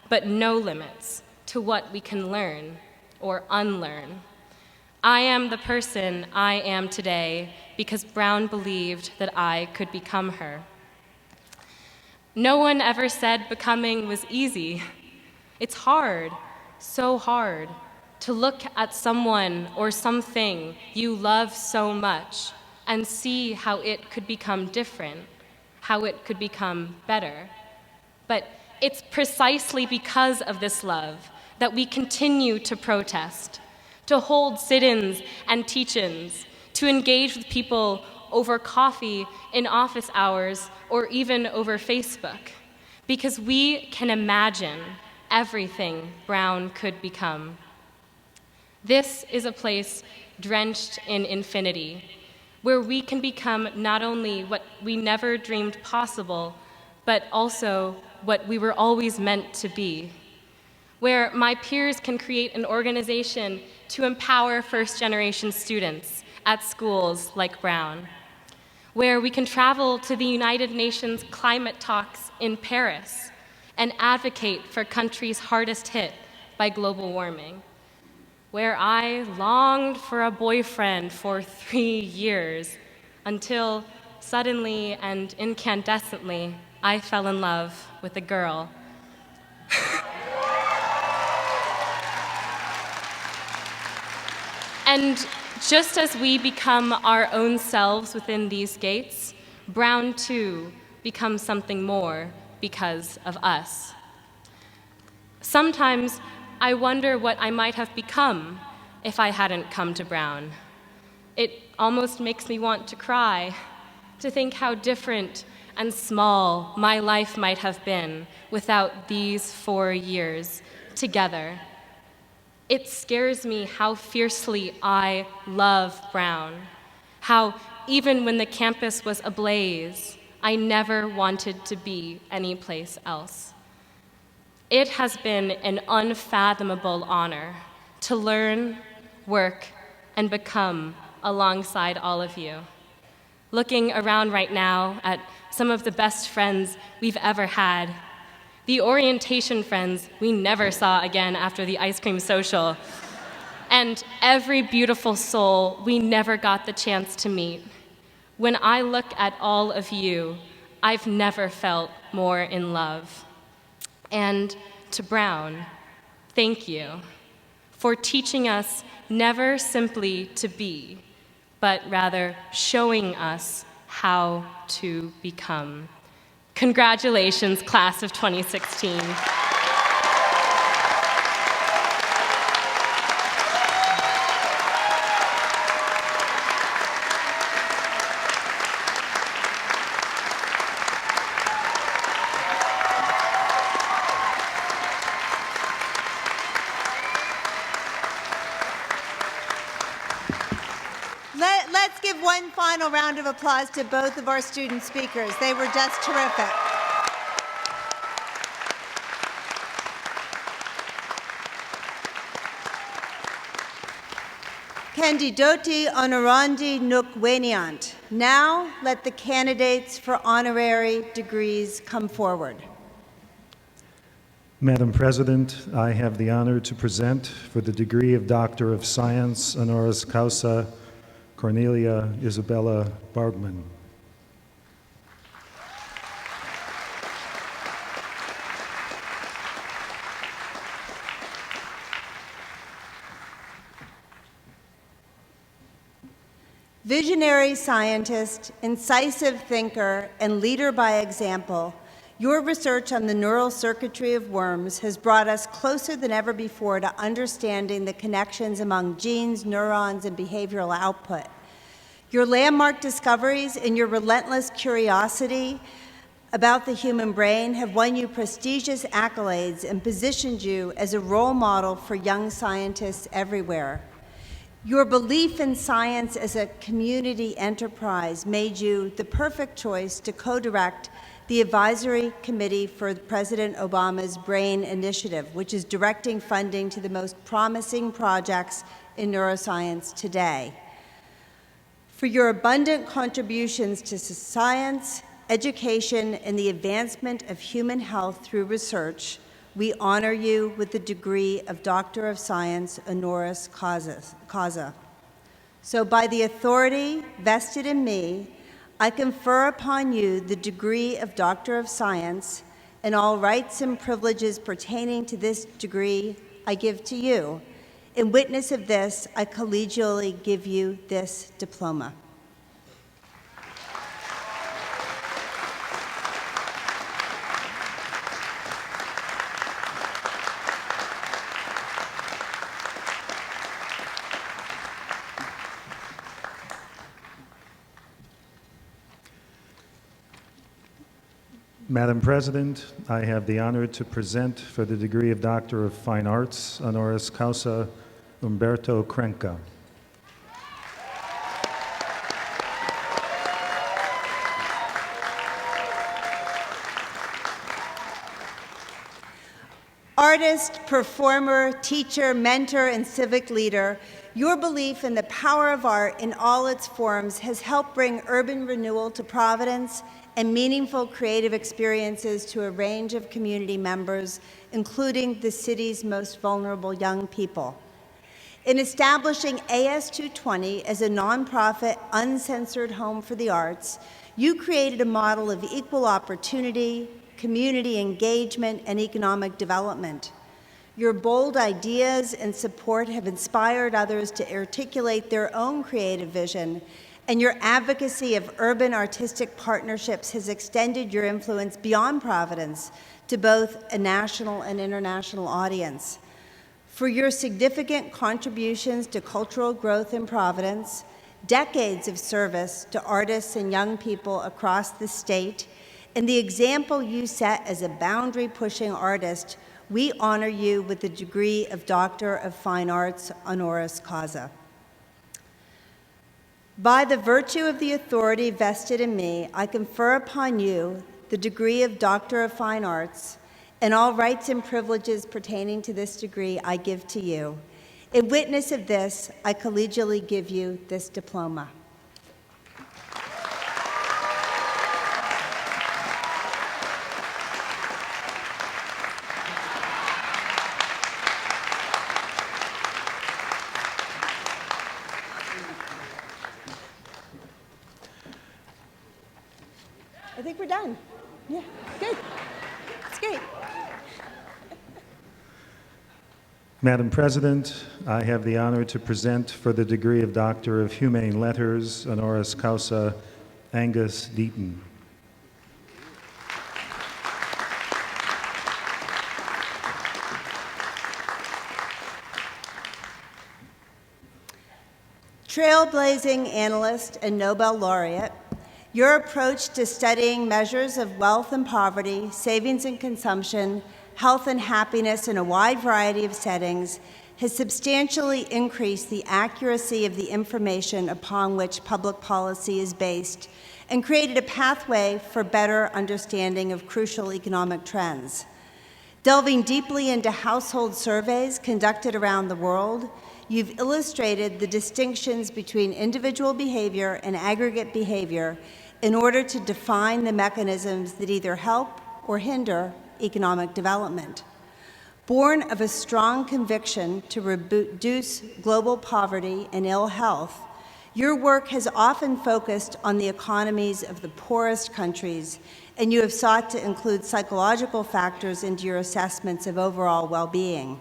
but no limits to what we can learn or unlearn. I am the person I am today because Brown believed that I could become her. No one ever said becoming was easy. It's hard, so hard, to look at someone or something you love so much and see how it could become different, how it could become better. But it's precisely because of this love that we continue to protest, to hold sit-ins and teach-ins, to engage with people over coffee in office hours or even over Facebook, because we can imagine everything Brown could become. This is a place drenched in infinity, where we can become not only what we never dreamed possible, but also what we were always meant to be, where my peers can create an organization to empower first-generation students at schools like Brown, where we can travel to the United Nations climate talks in Paris and advocate for countries hardest hit by global warming, where I longed for a boyfriend for 3 years until suddenly and incandescently I fell in love with a girl. And just as we become our own selves within these gates, Brown too becomes something more because of us. Sometimes I wonder what I might have become if I hadn't come to Brown. It almost makes me want to cry, to think how different and small my life might have been without these 4 years together. It scares me how fiercely I love Brown, how even when the campus was ablaze, I never wanted to be anyplace else. It has been an unfathomable honor to learn, work, and become alongside all of you. Looking around right now at some of the best friends we've ever had, the orientation friends we never saw again after the ice cream social, and every beautiful soul we never got the chance to meet. When I look at all of you, I've never felt more in love. And to Brown, thank you for teaching us never simply to be, but rather showing us how to become. Congratulations, class of 2016. Let's give one final round of applause to both of our student speakers. They were just terrific. Candidoti honorandi nunc veniant. Now let the candidates for honorary degrees come forward. Madam President, I have the honor to present for the degree of Doctor of Science honoris causa Cornelia Isabella Bargman. Visionary scientist, incisive thinker, and leader by example, your research on the neural circuitry of worms has brought us closer than ever before to understanding the connections among genes, neurons, and behavioral output. Your landmark discoveries and your relentless curiosity about the human brain have won you prestigious accolades and positioned you as a role model for young scientists everywhere. Your belief in science as a community enterprise made you the perfect choice to co-direct the Advisory Committee for President Obama's BRAIN Initiative, which is directing funding to the most promising projects in neuroscience today. For your abundant contributions to science, education, and the advancement of human health through research, we honor you with the degree of Doctor of Science honoris causa. So by the authority vested in me, I confer upon you the degree of Doctor of Science, and all rights and privileges pertaining to this degree I give to you. In witness of this, I collegially give you this diploma. Madam President, I have the honor to present for the degree of Doctor of Fine Arts honoris causa Umberto Crenca. Artist, performer, teacher, mentor, and civic leader, your belief in the power of art in all its forms has helped bring urban renewal to Providence and meaningful creative experiences to a range of community members, including the city's most vulnerable young people. In establishing AS220 as a nonprofit, uncensored home for the arts, you created a model of equal opportunity, community engagement, and economic development. Your bold ideas and support have inspired others to articulate their own creative vision, and your advocacy of urban artistic partnerships has extended your influence beyond Providence to both a national and international audience. For your significant contributions to cultural growth in Providence, decades of service to artists and young people across the state, and the example you set as a boundary-pushing artist, we honor you with the degree of Doctor of Fine Arts honoris causa. By the virtue of the authority vested in me, I confer upon you the degree of Doctor of Fine Arts, and all rights and privileges pertaining to this degree I give to you. In witness of this, I collegially give you this diploma. done. Yeah, good. It's great. Madam President, I have the honor to present for the degree of Doctor of Humane Letters, honoris causa, Angus Deaton. Trailblazing analyst and Nobel laureate, your approach to studying measures of wealth and poverty, savings and consumption, health and happiness in a wide variety of settings has substantially increased the accuracy of the information upon which public policy is based and created a pathway for better understanding of crucial economic trends. Delving deeply into household surveys conducted around the world, you've illustrated the distinctions between individual behavior and aggregate behavior in order to define the mechanisms that either help or hinder economic development. Born of a strong conviction to reduce global poverty and ill health, your work has often focused on the economies of the poorest countries, and you have sought to include psychological factors into your assessments of overall well-being.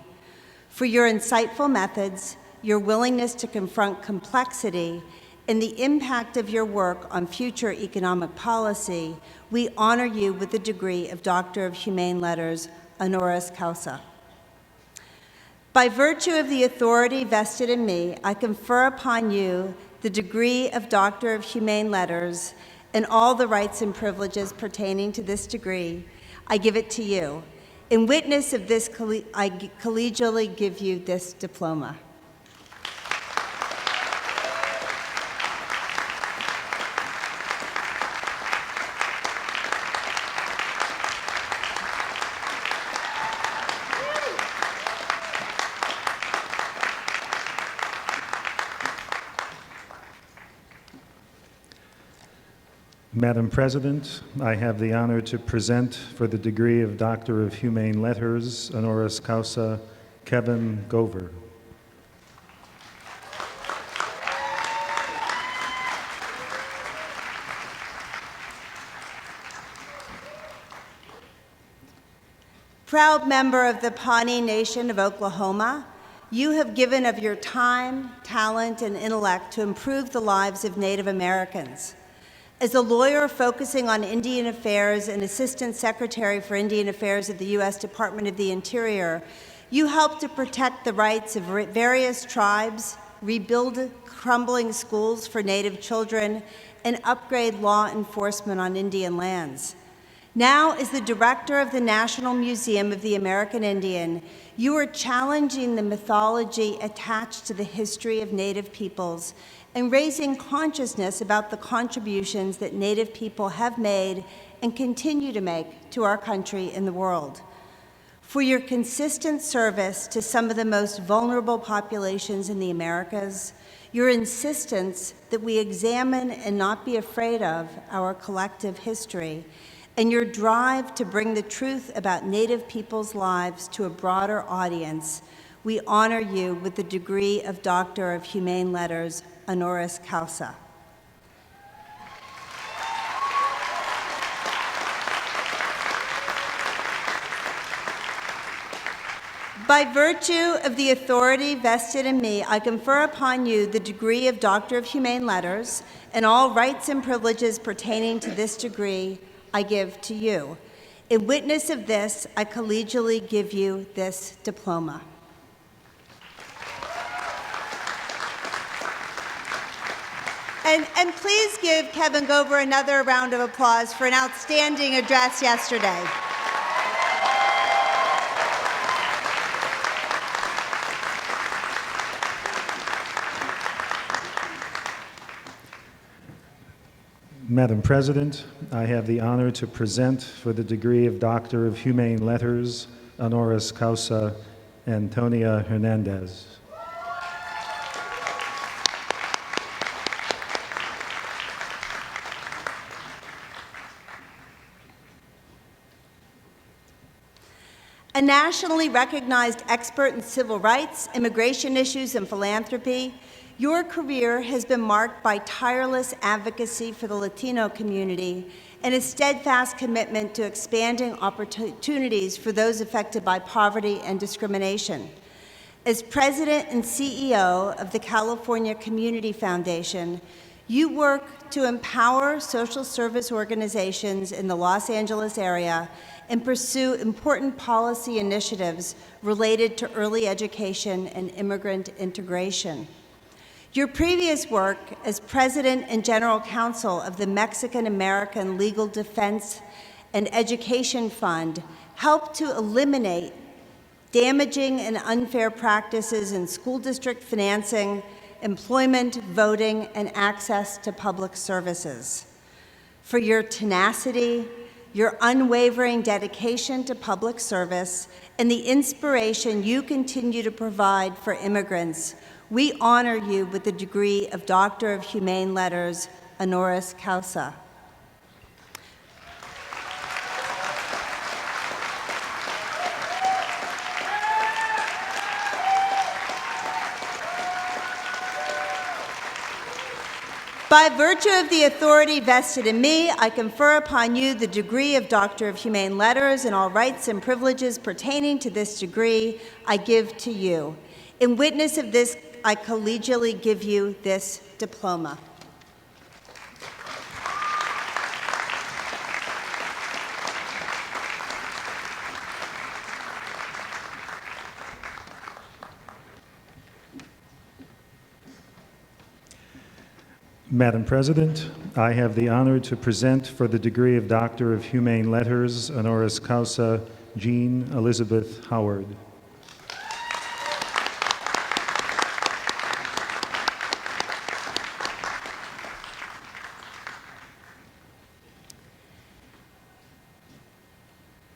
For your insightful methods, your willingness to confront complexity, and the impact of your work on future economic policy, we honor you with the degree of Doctor of Humane Letters, honoris causa. By virtue of the authority vested in me, I confer upon you the degree of Doctor of Humane Letters and all the rights and privileges pertaining to this degree. I give it to you. In witness of this, I collegially give you this diploma. Madam President, I have the honor to present for the degree of Doctor of Humane Letters, honoris causa, Kevin Gover. Proud member of the Pawnee Nation of Oklahoma, you have given of your time, talent, and intellect to improve the lives of Native Americans. As a lawyer focusing on Indian Affairs and Assistant Secretary for Indian Affairs at the U.S. Department of the Interior, you helped to protect the rights of various tribes, rebuild crumbling schools for Native children, and upgrade law enforcement on Indian lands. Now, as the director of the National Museum of the American Indian, you are challenging the mythology attached to the history of Native peoples and raising consciousness about the contributions that Native people have made and continue to make to our country and the world. For your consistent service to some of the most vulnerable populations in the Americas, your insistence that we examine and not be afraid of our collective history, and your drive to bring the truth about Native people's lives to a broader audience, we honor you with the degree of Doctor of Humane Letters, honoris causa. By virtue of the authority vested in me, I confer upon you the degree of Doctor of Humane Letters, and all rights and privileges pertaining to this degree I give to you. In witness of this, I collegially give you this diploma. And please give Kevin Gover another round of applause for an outstanding address yesterday. Madam President, I have the honor to present for the degree of Doctor of Humane Letters, honoris causa, Antonia Hernandez. A nationally recognized expert in civil rights, immigration issues, and philanthropy, your career has been marked by tireless advocacy for the Latino community and a steadfast commitment to expanding opportunities for those affected by poverty and discrimination. As president and CEO of the California Community Foundation, you work to empower social service organizations in the Los Angeles area and pursue important policy initiatives related to early education and immigrant integration. Your previous work as president and general counsel of the Mexican American Legal Defense and Education Fund helped to eliminate damaging and unfair practices in school district financing, employment, voting, and access to public services. For your tenacity, your unwavering dedication to public service, and the inspiration you continue to provide for immigrants, we honor you with the degree of Doctor of Humane Letters, honoris causa. By virtue of the authority vested in me, I confer upon you the degree of Doctor of Humane Letters, and all rights and privileges pertaining to this degree I give to you. In witness of this, I collegially give you this diploma. Madam President, I have the honor to present for the degree of Doctor of Humane Letters, honoris causa, Jean Elizabeth Howard.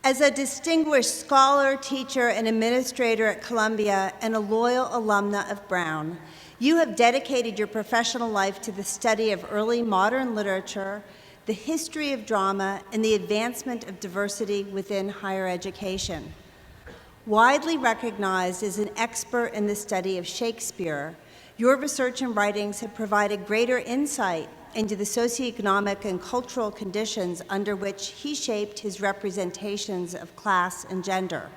As a distinguished scholar, teacher, and administrator at Columbia and a loyal alumna of Brown, you have dedicated your professional life to the study of early modern literature, the history of drama, and the advancement of diversity within higher education. Widely recognized as an expert in the study of Shakespeare, your research and writings have provided greater insight into the socioeconomic and cultural conditions under which he shaped his representations of class and gender.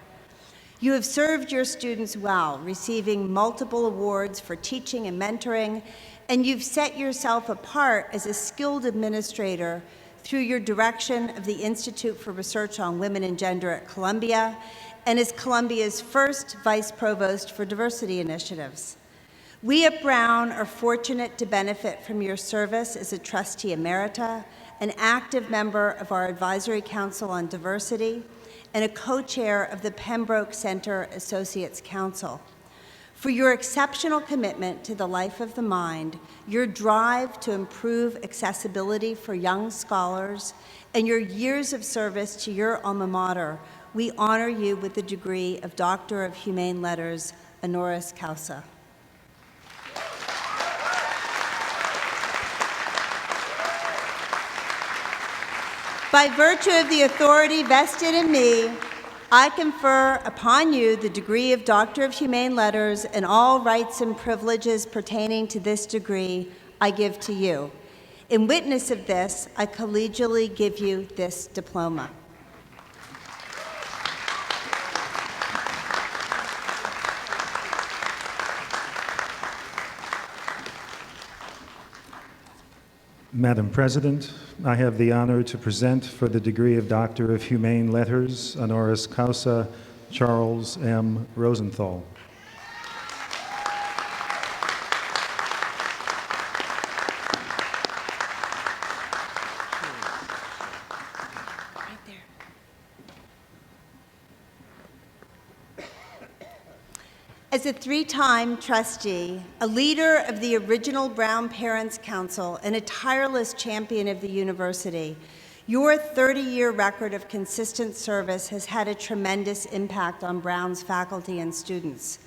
You have served your students well, receiving multiple awards for teaching and mentoring, and you've set yourself apart as a skilled administrator through your direction of the Institute for Research on Women and Gender at Columbia, and as Columbia's first Vice Provost for Diversity Initiatives. We at Brown are fortunate to benefit from your service as a trustee emerita, an active member of our Advisory Council on Diversity, and a co-chair of the Pembroke Center Associates Council. For your exceptional commitment to the life of the mind, your drive to improve accessibility for young scholars, and your years of service to your alma mater, we honor you with the degree of Doctor of Humane Letters, honoris causa. By virtue of the authority vested in me, I confer upon you the degree of Doctor of Humane Letters, and all rights and privileges pertaining to this degree I give to you. In witness of this, I collegially give you this diploma. Madam President, I have the honor to present for the degree of Doctor of Humane Letters, honoris causa, Charles M. Rosenthal. As a three-time trustee, a leader of the original Brown Parents Council, and a tireless champion of the university, your 30-year record of consistent service has had a tremendous impact on Brown's faculty and students.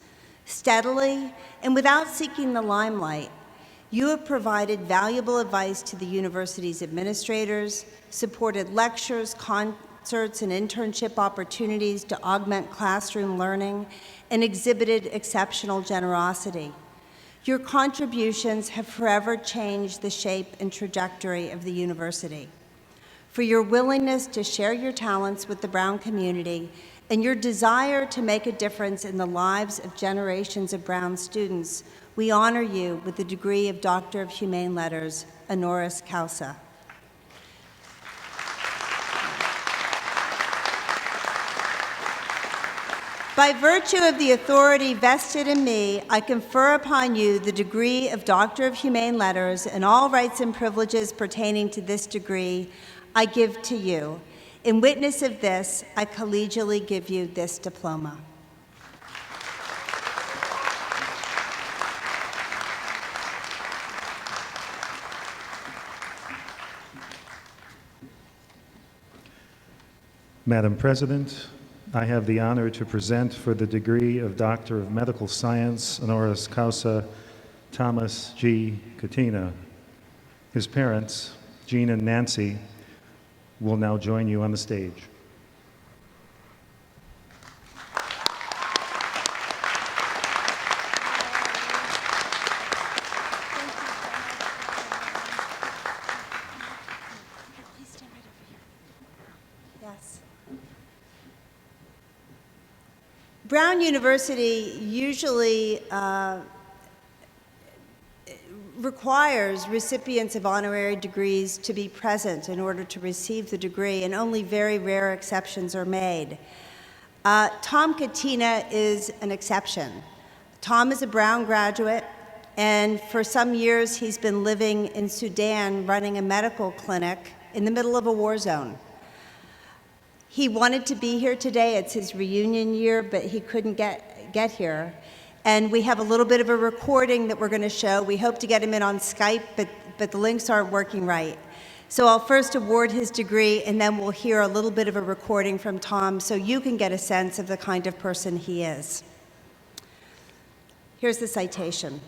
Steadily, and without seeking the limelight, you have provided valuable advice to the university's administrators, supported lectures, concerts, and internship opportunities to augment classroom learning, and exhibited exceptional generosity. Your contributions have forever changed the shape and trajectory of the university. for your willingness to share your talents with the Brown community, and your desire to make a difference in the lives of generations of Brown students. We honor you with the degree of Doctor of Humane Letters, honoris causa. By virtue of the authority vested in me, I confer upon you the degree of Doctor of Humane Letters, and all rights and privileges pertaining to this degree I give to you. In witness of this, I collegially give you this diploma. Madam President, I have the honor to present for the degree of Doctor of Medical Science, honoris causa, Thomas G. Katina. His parents, Jean and Nancy, will now join you on the stage. Yes. Brown University usually requires recipients of honorary degrees to be present in order to receive the degree, and only very rare exceptions are made. Tom Katina is an exception. Tom is a Brown graduate, and for some years he's been living in Sudan running a medical clinic in the middle of a war zone. He wanted to be here today. It's his reunion year, but he couldn't get here. And we have a little bit of a recording that we're going to show. We hope to get him in on Skype, but the links aren't working right. So I'll first award his degree, and then we'll hear a little bit of a recording from Tom so you can get a sense of the kind of person he is. Here's the citation.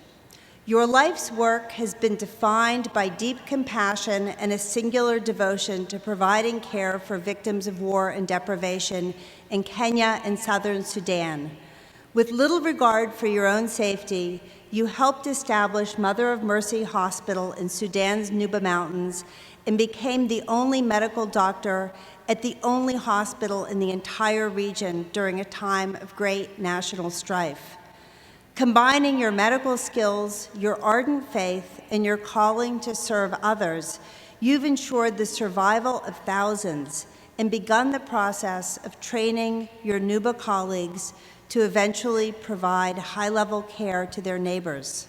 Your life's work has been defined by deep compassion and a singular devotion to providing care for victims of war and deprivation in Kenya and southern Sudan. With little regard for your own safety, you helped establish Mother of Mercy Hospital in Sudan's Nuba Mountains and became the only medical doctor at the only hospital in the entire region during a time of great national strife. Combining your medical skills, your ardent faith, and your calling to serve others, you've ensured the survival of thousands and begun the process of training your Nuba colleagues to eventually provide high-level care to their neighbors.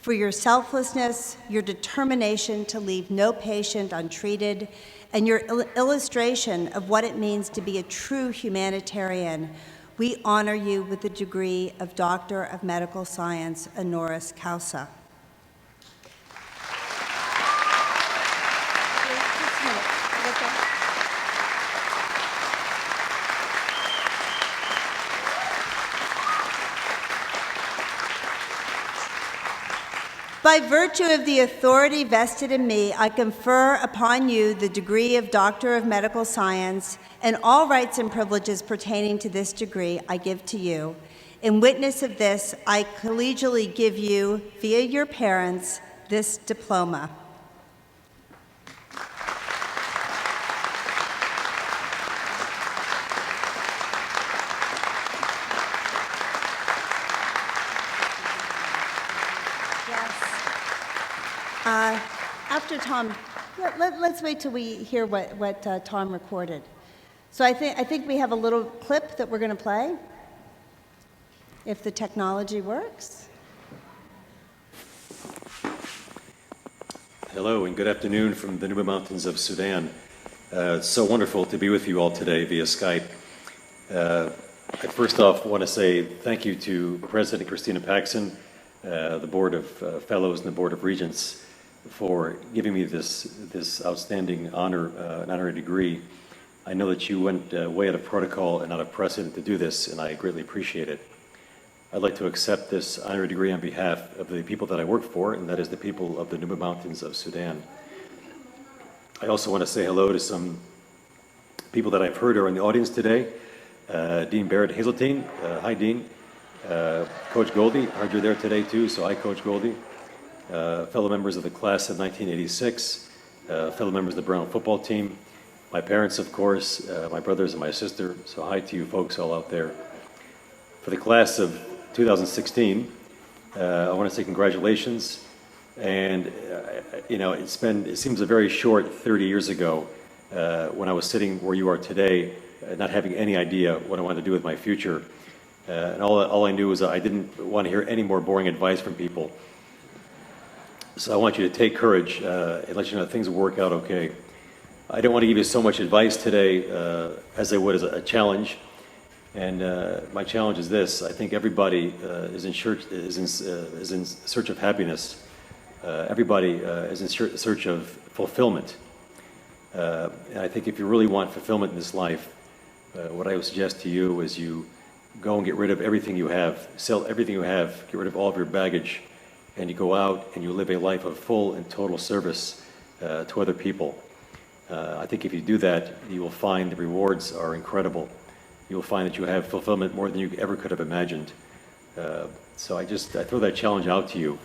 For your selflessness, your determination to leave no patient untreated, and your illustration of what it means to be a true humanitarian, we honor you with the degree of Doctor of Medical Science, honoris causa. By virtue of the authority vested in me, I confer upon you the degree of Doctor of Medical Science, and all rights and privileges pertaining to this degree I give to you. In witness of this, I collegially give you, via your parents, this diploma. After Tom, let's wait till we hear what Tom recorded. So I think we have a little clip that we're going to play, if the technology works. Hello and good afternoon from the Nuba Mountains of Sudan. It's so wonderful to be with you all today via Skype. I first off want to say thank you to President Christina Paxson, the Board of Fellows and the Board of Regents for giving me this outstanding honor, an honorary degree. I know that you went way out of protocol and out of precedent to do this, and I greatly appreciate it. I'd like to accept this honorary degree on behalf of the people that I work for, and that is the people of the Nuba Mountains of Sudan. I also want to say hello to some people that I've heard are in the audience today. Dean Barrett Hazeltine, hi Dean. Coach Goldie, I heard you're there today too, so hi Coach Goldie. Fellow members of the class of 1986, fellow members of the Brown football team, my parents, of course, my brothers and my sister. So hi to you folks all out there. For the class of 2016, I want to say congratulations. And, it seems a very short 30 years ago when I was sitting where you are today, not having any idea what I wanted to do with my future. And all I knew was I didn't want to hear any more boring advice from people. So I want you to take courage and let you know that things will work out okay. I don't want to give you so much advice today as I would as a challenge. And my challenge is this: I think everybody is in search of happiness. Everybody is in search of fulfillment. And I think if you really want fulfillment in this life, what I would suggest to you is you go and get rid of everything you have, sell everything you have, get rid of all of your baggage, and you go out and you live a life of full and total service to other people. I think if you do that, you will find the rewards are incredible. You will find that you have fulfillment more than you ever could have imagined. So I throw that challenge out to you.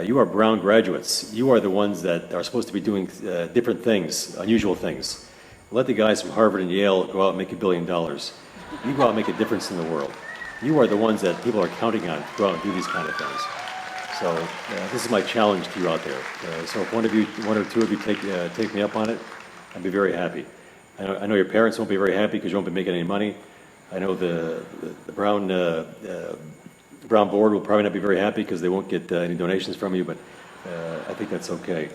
You are Brown graduates. You are the ones that are supposed to be doing different things, unusual things. Let the guys from Harvard and Yale go out and make $1 billion. You go out and make a difference in the world. You are the ones that people are counting on to go out and do these kind of things. So this is my challenge to you out there. So if one or two of you take me up on it, I'd be very happy. I know your parents won't be very happy because you won't be making any money. I know the Brown board will probably not be very happy because they won't get any donations from you, but I think that's okay.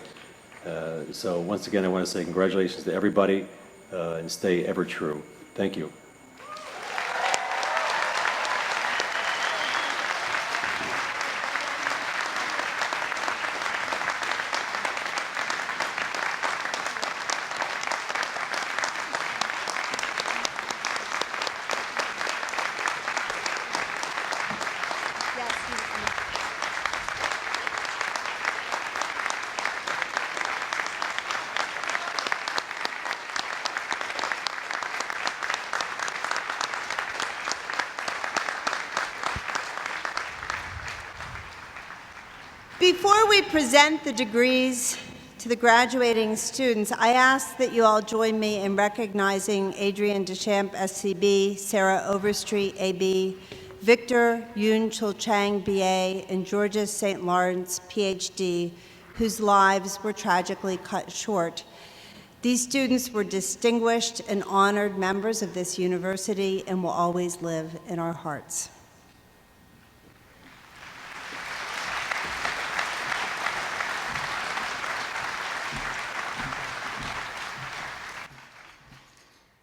So once again, I want to say congratulations to everybody and stay ever true. Thank you. Before we present the degrees to the graduating students, I ask that you all join me in recognizing Adrienne Deschamps, SCB, Sarah Overstreet, AB, Victor Yoon Chul Chang, BA, and Georgia St. Lawrence, PhD, whose lives were tragically cut short. These students were distinguished and honored members of this university and will always live in our hearts.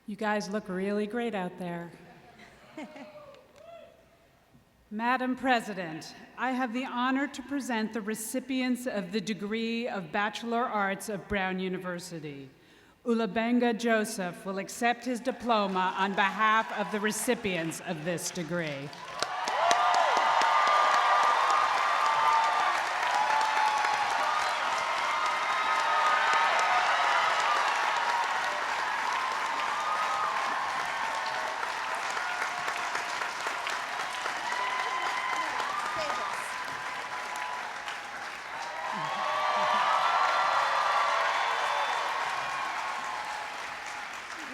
You guys look really great out there. Madam President, I have the honor to present the recipients of the degree of Bachelor of Arts of Brown University. Ulabenga Joseph will accept his diploma on behalf of the recipients of this degree.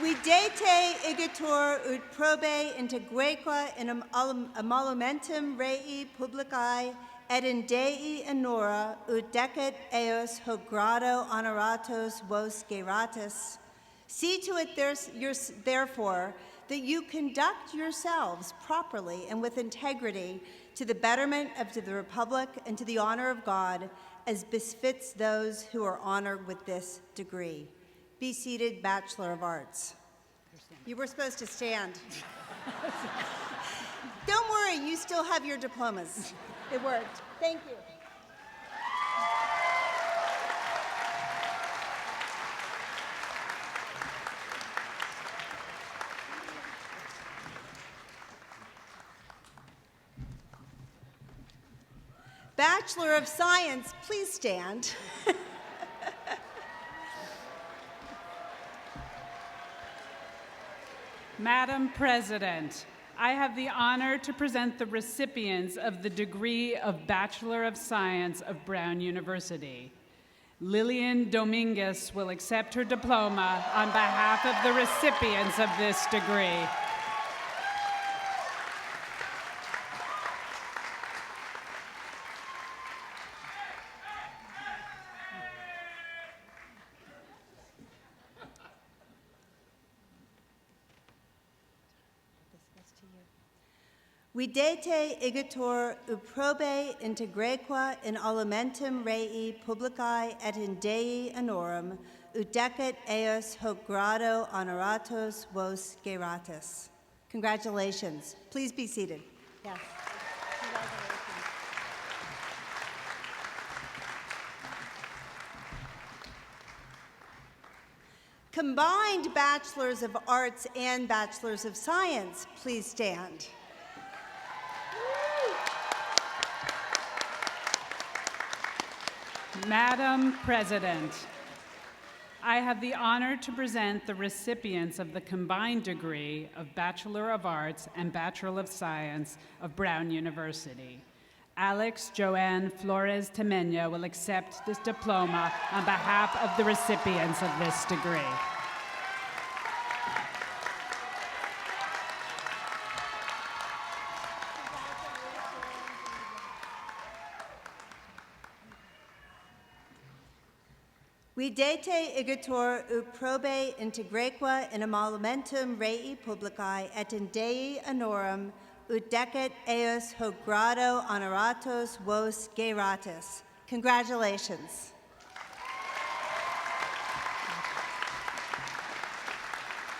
Videte igitur ut probe integraeque in emolumentum rei publicae et in Dei honora ut decet eos hoc grado honoratos vos geratis. See to it therefore that you conduct yourselves properly and with integrity to the betterment of the Republic and to the honor of God, as befits those who are honored with this degree. Be seated, Bachelor of Arts. You were supposed to stand. Don't worry, you still have your diplomas. It worked. Thank you. Bachelor of Science, please stand. Madam President, I have the honor to present the recipients of the degree of Bachelor of Science of Brown University. Lillian Dominguez will accept her diploma on behalf of the recipients of this degree. Videte igitur uprobe integrequa in alimentum rei publicae et in Dei honorum, udecet eos hoc grado honoratos vos geratis. Congratulations. Please be seated. Yes. Combined Bachelors of Arts and Bachelors of Science, please stand. Madam President, I have the honor to present the recipients of the combined degree of Bachelor of Arts and Bachelor of Science of Brown University. Alex Joanne Flores Temena will accept this diploma on behalf of the recipients of this degree. Videte igitur uprobe integrequa in emolumentum rei publicae et in Dei honorum udecet eos hoc grado honoratos vos geratis. Congratulations.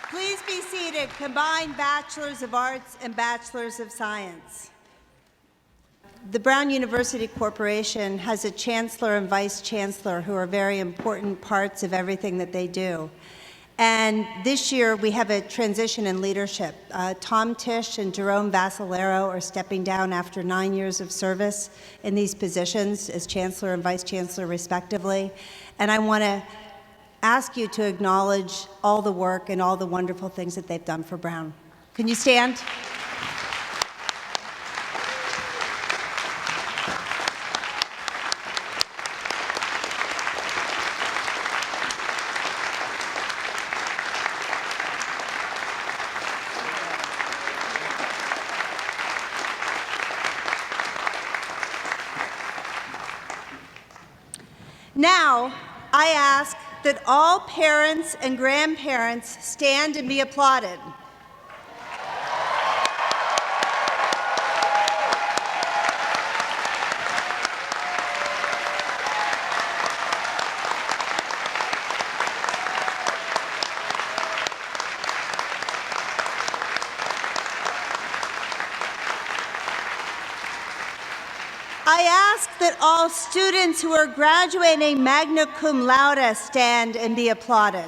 Please be seated. Combined Bachelors of Arts and Bachelors of Science. The Brown University Corporation has a chancellor and vice chancellor who are very important parts of everything that they do. And this year we have a transition in leadership. Tom Tisch and Jerome Vassalero are stepping down after 9 years of service in these positions as chancellor and vice chancellor respectively. And I want to ask you to acknowledge all the work and all the wonderful things that they've done for Brown. Can you stand? Now, I ask that all parents and grandparents stand and be applauded. I ask that all students who are graduating magna cum laude stand and be applauded.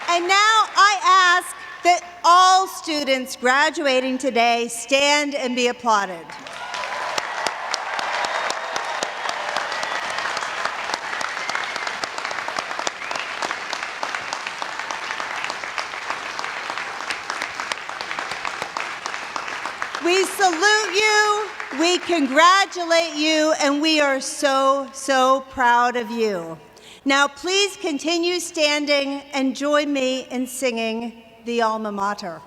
And now I ask that all students graduating today stand and be applauded. We salute you, we congratulate you, and we are so, so proud of you. Now please continue standing and join me in singing the Alma Mater.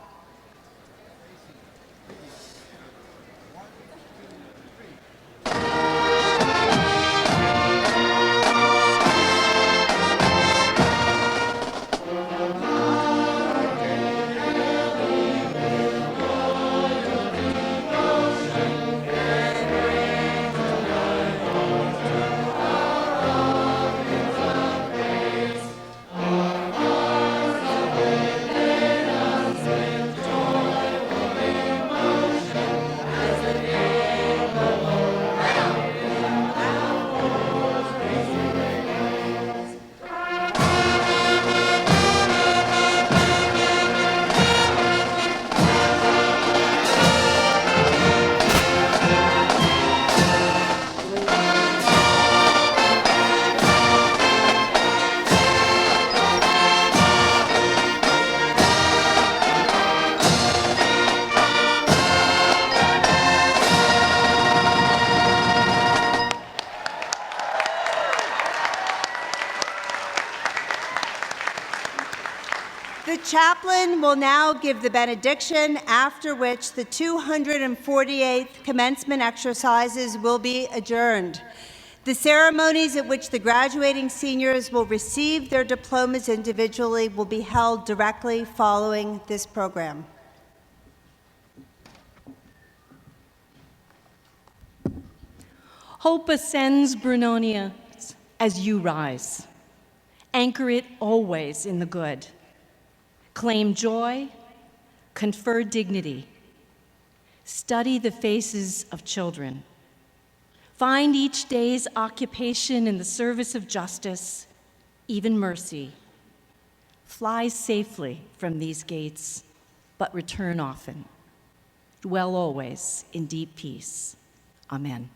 The chaplain will now give the benediction, after which the 248th commencement exercises will be adjourned. The ceremonies at which the graduating seniors will receive their diplomas individually will be held directly following this program. Hope ascends, Brunonia, as you rise. Anchor it always in the good. Claim joy, confer dignity. Study the faces of children. Find each day's occupation in the service of justice, even mercy. Fly safely from these gates, but return often. Dwell always in deep peace. Amen.